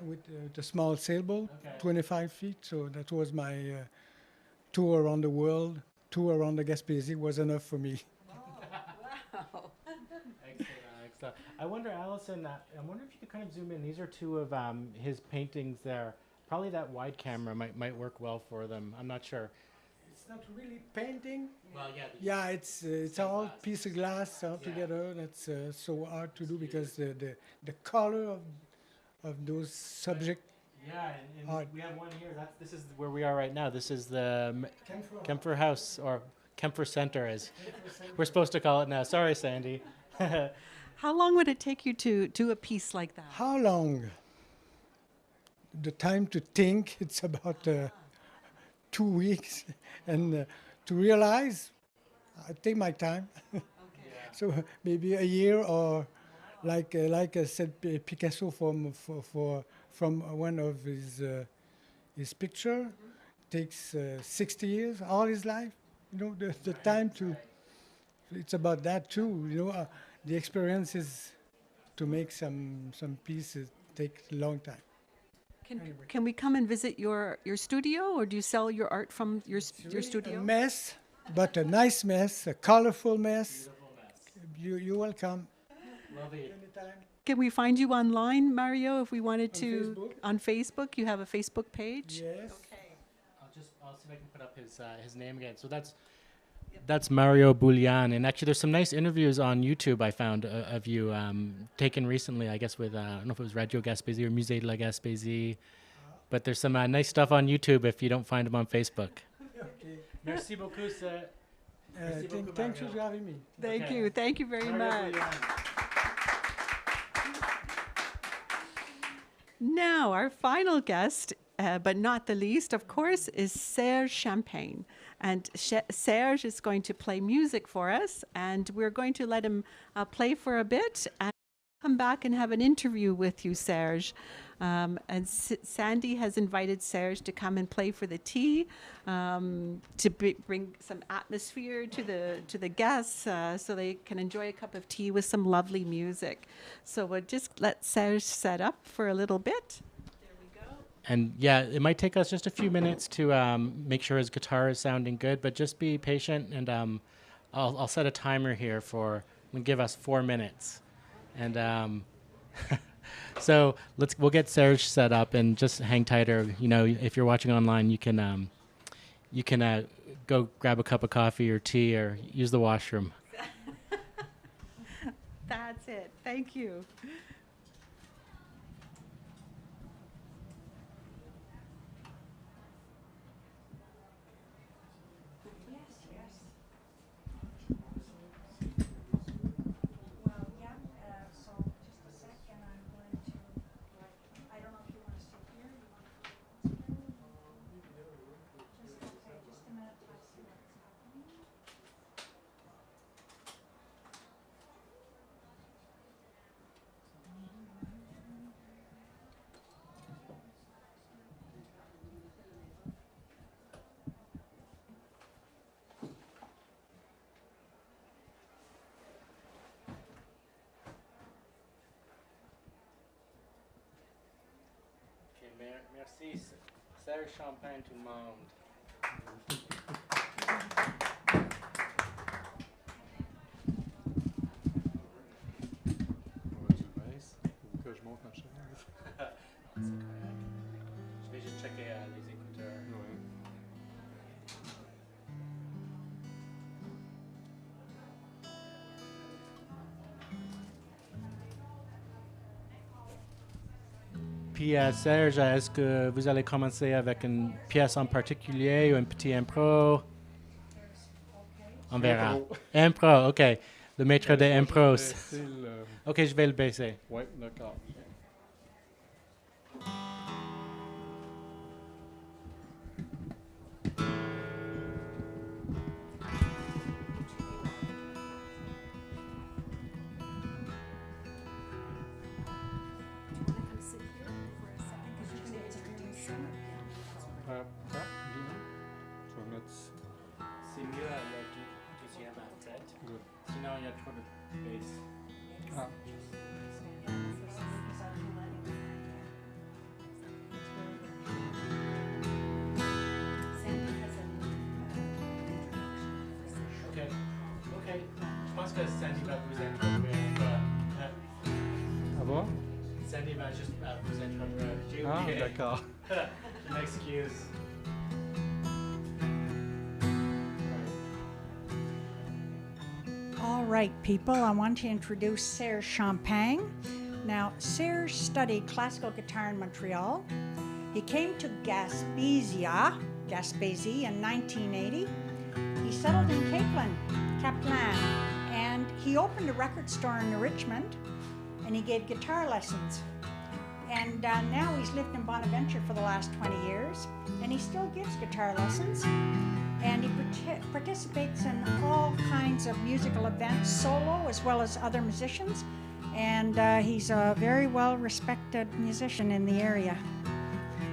with a small sailboat, 25 feet. So that was my tour around the world. Tour around the Gaspésie was enough for me. Wow. Excellent. I wonder, Allison, I wonder if you could kind of zoom in. These are two of his paintings there. Probably that wide camera might work well for them. I'm not sure. It's not really painting. Well, yeah. Yeah, it's all piece of glass all together. That's so hard to do because the color of those subjects. Yeah, and we have one here. This is where we are right now. This is the Kempffer House, or Kempffer Center, as we're supposed to call it now. Sorry, Sandi. How long would it take you to do a piece like that? How long? The time to think, it's about 2 weeks. And to realize, I take my time. So maybe a year, or like I said, Picasso from one of his picture takes 60 years, all his life. You know, the time to. It's about that too. You know, the experience is to make some pieces take a long time. Can we come and visit your studio, or do you sell your art from your studio? A mess, but a nice mess, a colorful mess. You're welcome. Lovely. Anytime. Can we find you online, Mario, if we wanted to? Facebook. On Facebook? You have a Facebook page? Yes. I'll see if I can put up his name again. So that's Mario Boulian, and actually there's some nice interviews on YouTube I found of you taken recently, I guess with I don't know if it was Radio Gaspésie or Musée de la Gaspésie, but there's some nice stuff on YouTube if you don't find them on Facebook. Okay. Merci beaucoup, sir. Thank you for having me. Thank you very much. Now, our final guest, but not the least, of course, is Serge Champagne. And Serge is going to play music for us, and we're going to let him play for a bit and come back and have an interview with you, Serge. And Sandi has invited Serge to come and play for the tea, to bring some atmosphere to the guests, so they can enjoy a cup of tea with some lovely music. So we'll just let Serge set up for a little bit. And yeah, it might take us just a few minutes to make sure his guitar is sounding good, but just be patient, and I'll set a timer here give us 4 minutes. And so we'll get Serge set up, and just hang tight, or if you're watching online, you can go grab a cup of coffee or tea or use the washroom. That's it. Thank you. Merci, Serge Champagne, tout le monde. Que je monte ma chaîne. C'est correct. Je vais juste checker les écouteurs. Ouais. Puis Serge, est-ce que vous allez commencer avec une pièce en particulier ou un petit impro? On verra. Impro, ok. Le maître des impros. Ok, je vais le baisser. Oui, d'accord. C'est mieux à la deuxième à tête. Sinon, il y a trop de bass. Ah. Ok. Je pense que Sandi va vous introduire. Ah bon? Sandi va juste vous introduire. J'ai Ah, oublié. d'accord. Je m'excuse. All right, people, I want to introduce Serge Champagne. Now, Serge studied classical guitar in Montreal. He came to Gaspésie in 1980. He settled in Kaplan, and he opened a record store in Richmond, and he gave guitar lessons. And now he's lived in Bonaventure for the last 20 years, and he still gives guitar lessons. And he participates in all kinds of musical events, solo as well as other musicians. And he's a very well-respected musician in the area.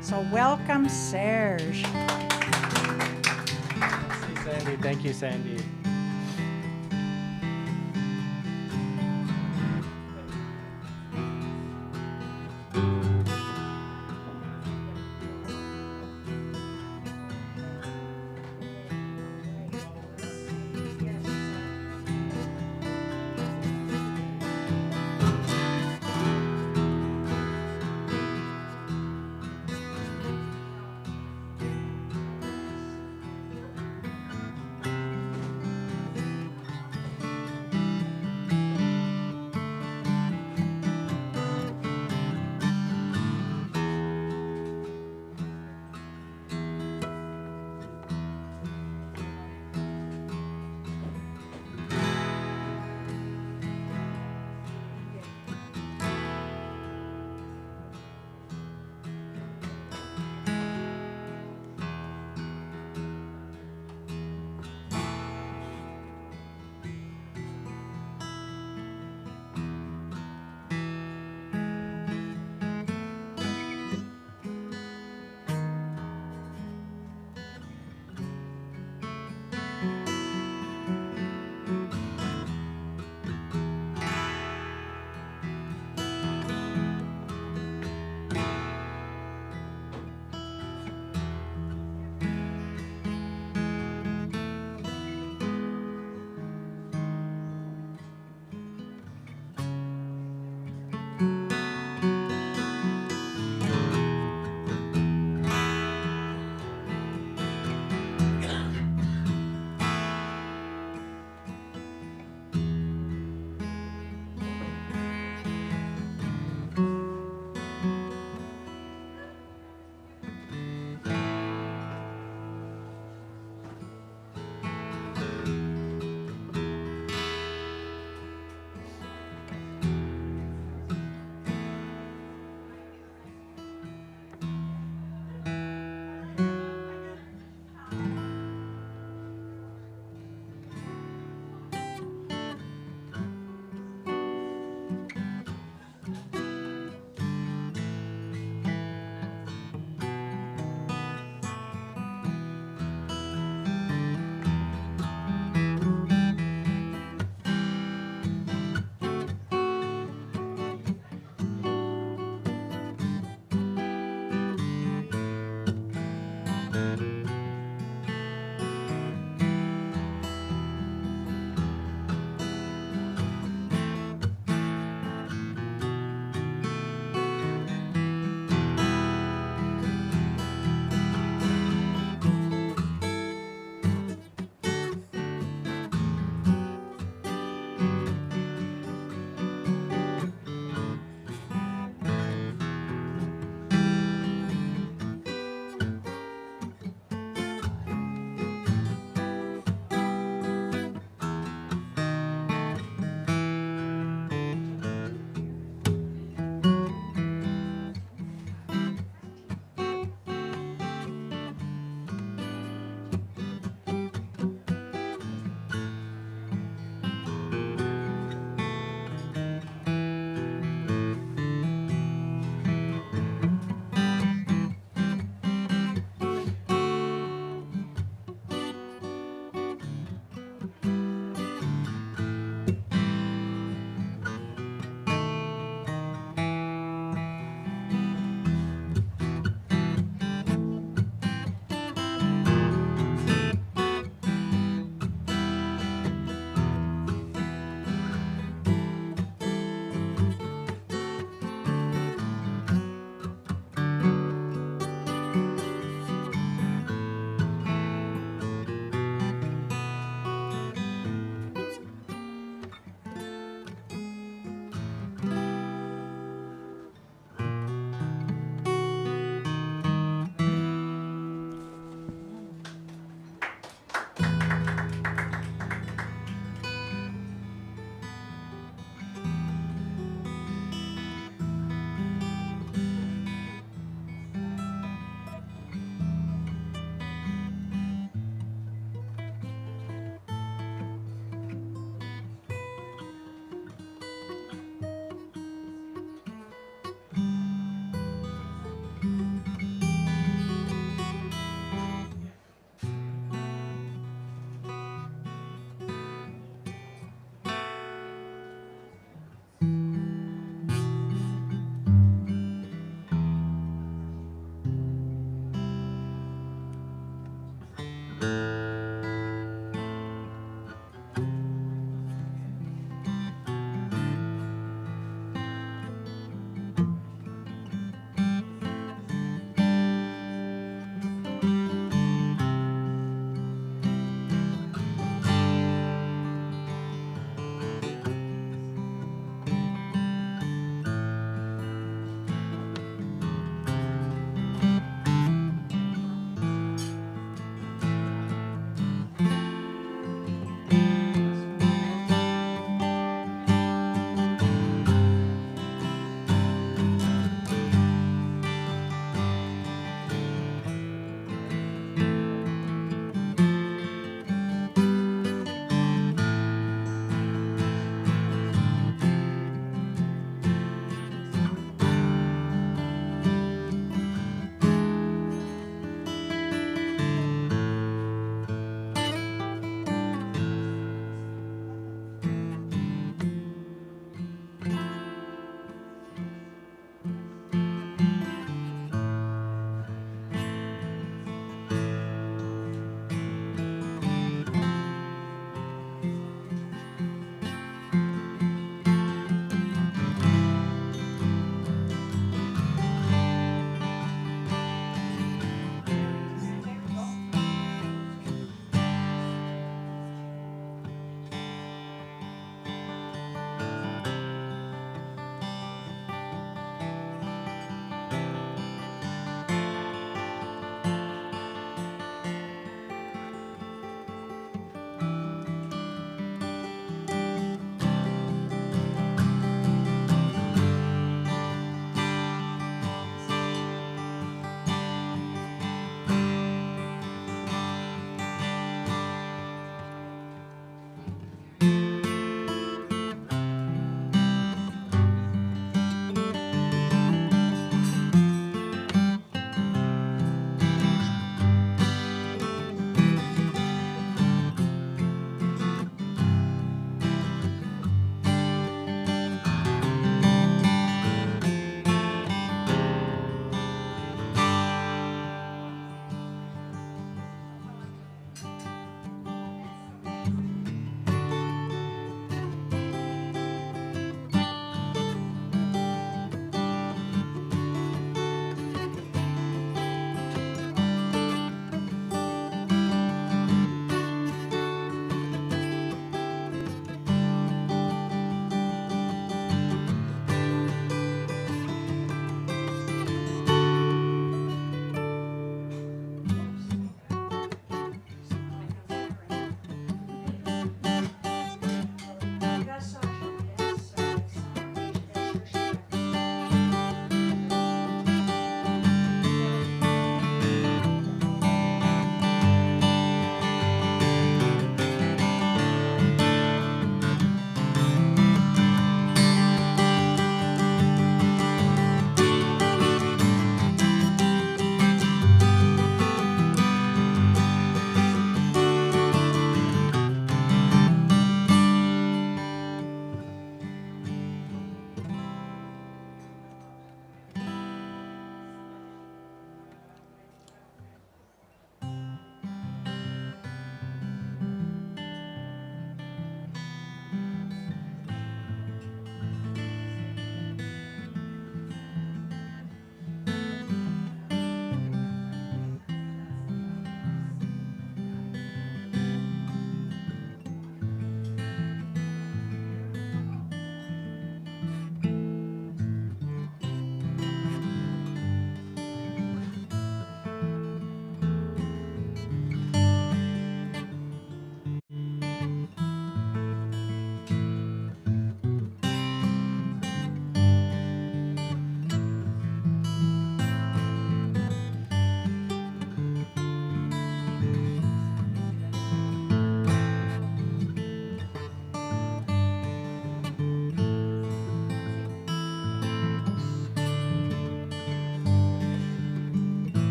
So welcome, Serge. Sandy, thank you, Sandy.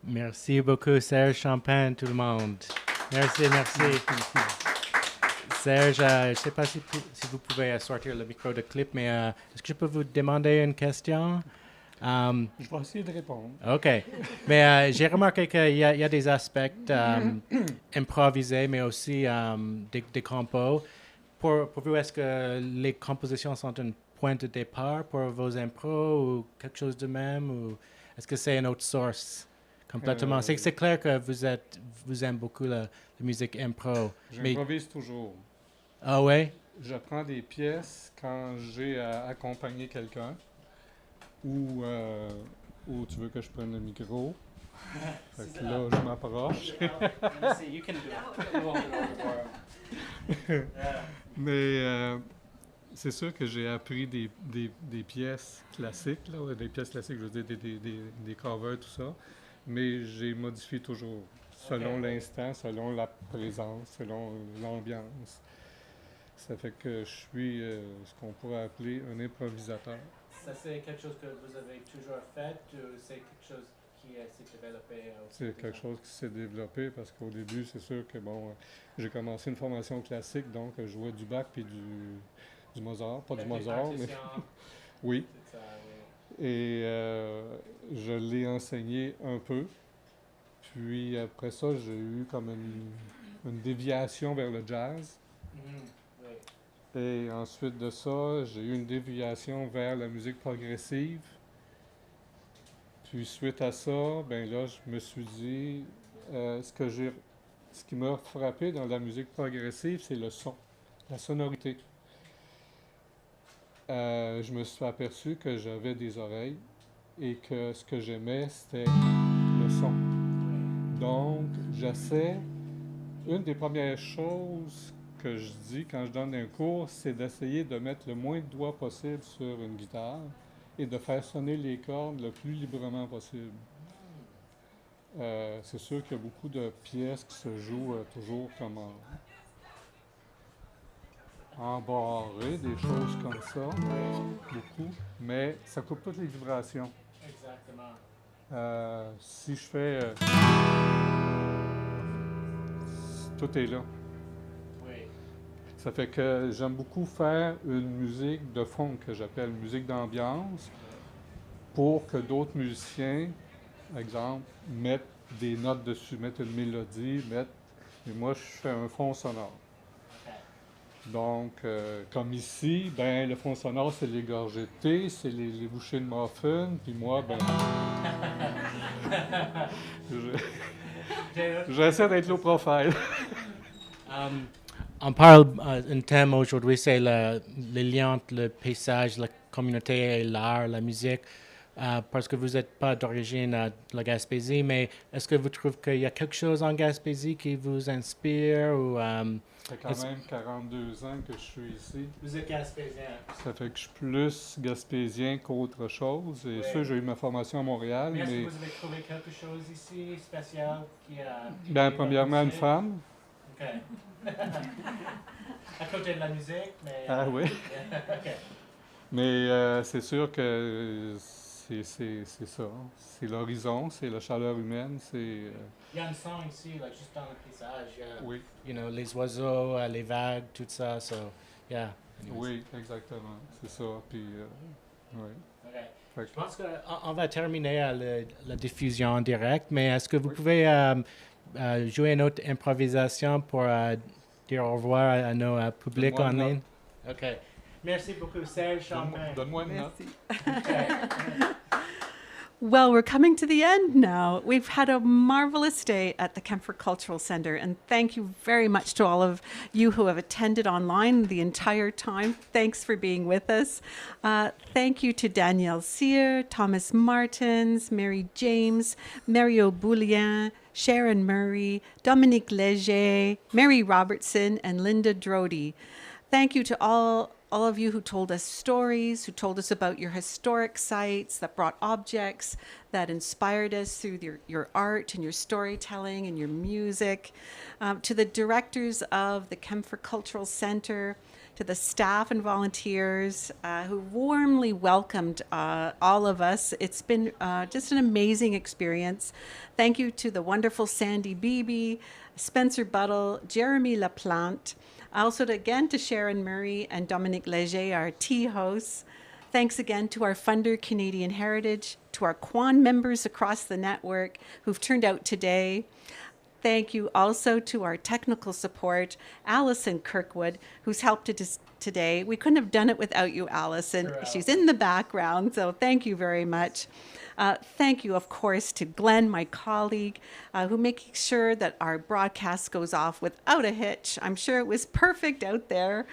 Merci beaucoup, Serge Champagne, tout le monde. Merci, merci. Serge, je ne sais pas si vous pouvez sortir le micro de clip, mais est-ce que je peux vous demander une question? Je vais essayer de répondre. OK. Mais j'ai remarqué qu'il y a des aspects improvisés, mais aussi des compos. Pour vous, est-ce que les compositions sont un point de départ pour vos impros ou quelque chose de même? Ou est-ce que c'est une autre source complètement? C'est clair que vous aimez beaucoup la musique impro. J'improvise toujours. Ah ouais? Je prends des pièces quand j'ai à accompagner quelqu'un ou tu veux que je prenne le micro. Fait que là, je m'approche. Mais c'est sûr que j'ai appris des pièces classiques, là, des pièces classiques, je veux dire des covers, tout ça, mais j'ai modifié toujours selon l'instant, selon la présence, selon l'ambiance. Ça fait que je suis ce qu'on pourrait appeler un improvisateur. Ça, c'est quelque chose que vous avez toujours fait ou c'est quelque chose qui s'est développé? C'est quelque chose qui s'est développé parce qu'au début, c'est sûr que, bon, j'ai commencé une formation classique, donc je jouais du Bach puis du Mozart. Pas du Mozart, mais... oui. Ça, oui. Et je l'ai enseigné un peu. Puis après ça, j'ai eu comme une déviation vers le jazz. Oui. Et ensuite de ça, j'ai eu une déviation vers la musique progressive. Puis suite à ça, ben là, je me suis dit, ce qui m'a frappé dans la musique progressive, c'est le son, la sonorité. Je me suis aperçu que j'avais des oreilles et que ce que j'aimais, c'était le son. Donc, une des premières choses que je dis quand je donne un cours, c'est d'essayer de mettre le moins de doigts possible sur une guitare et de faire sonner les cordes le plus librement possible. C'est sûr qu'il y a beaucoup de pièces qui se jouent toujours comme en barré, des choses comme ça, beaucoup, mais ça coupe toutes les vibrations. Exactement. Si je fais... tout est là. Oui. Ça fait que j'aime beaucoup faire une musique de fond que j'appelle musique d'ambiance pour que d'autres musiciens, par exemple, mettent des notes dessus, mettent une mélodie, et moi je fais un fond sonore. Donc, comme ici, ben le fond sonore, c'est les gorgées de thé, c'est les bouchées de muffin, puis moi, ben... J'essaie d'être low profile. On parle, un thème aujourd'hui, c'est le lien entre le paysage, la communauté et l'art, la musique. Parce que vous n'êtes pas d'origine de la Gaspésie, mais est-ce que vous trouvez qu'il y a quelque chose en Gaspésie qui vous inspire? Ou, ça fait quand même 42 ans que je suis ici. Vous êtes gaspésien. Ça fait que je suis plus gaspésien qu'autre chose. Et ça, j'ai eu ma formation à Montréal. Mais est-ce que vous avez trouvé quelque chose ici spécial qui a... Bien, premièrement, une femme. OK. À côté de la musique, mais... Ah oui. OK. Mais c'est sûr que... C'est ça. C'est l'horizon, c'est la chaleur humaine, c'est... Il y a un son ici, là, juste dans le paysage. Oui. You know, les oiseaux, les vagues, tout ça. So, yeah. Anyways. Oui, exactement. C'est ça. Puis, oui. Okay. Je pense qu'on va terminer à la diffusion en direct, mais est-ce que vous pouvez jouer une autre improvisation pour dire au revoir à nos publics en ligne? OK. Merci beaucoup, Serge Champagne. Donne-moi une note. Well, we're coming to the end now. We've had a marvelous day at the Kempffer Cultural Centre, and thank you very much to all of you who have attended online the entire time. Thanks for being with us. Thank you to Danielle Cyr, Thomas Martins, Mary James, Mario Boulien, Sharon Murray, Dominique Léger, Mary Robertson, and Linda Drody. Thank you to all of you who told us stories, who told us about your historic sites, that brought objects, that inspired us through your art and your storytelling and your music. To the directors of the Kempffer Cultural Centre, to the staff and volunteers who warmly welcomed all of us. It's been just an amazing experience. Thank you to the wonderful Sandi Beebe, Spencer Buttle, Jeremy LaPlante, also again to Sharon Murray and Dominique Léger, our tea hosts. Thanks again to our funder, Canadian Heritage, to our QAHN members across the network who've turned out today. Thank you also to our technical support, Alison Kirkwood, who's helped us today. We couldn't have done it without you, Alison. Sure, she's in the background, so thank you very much. Thank you, of course, to Glenn, my colleague, who makes sure that our broadcast goes off without a hitch. I'm sure it was perfect out there.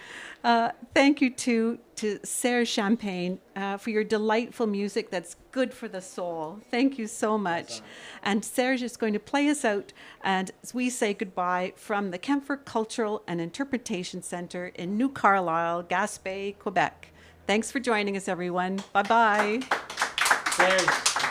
Thank you to Serge Champagne for your delightful music that's good for the soul. Thank you so much. And Serge is going to play us out, and as we say goodbye from the Kempffer Cultural and Interpretation Centre in New Carlisle, Gaspé, Quebec. Thanks for joining us, everyone. Bye-bye. Serge.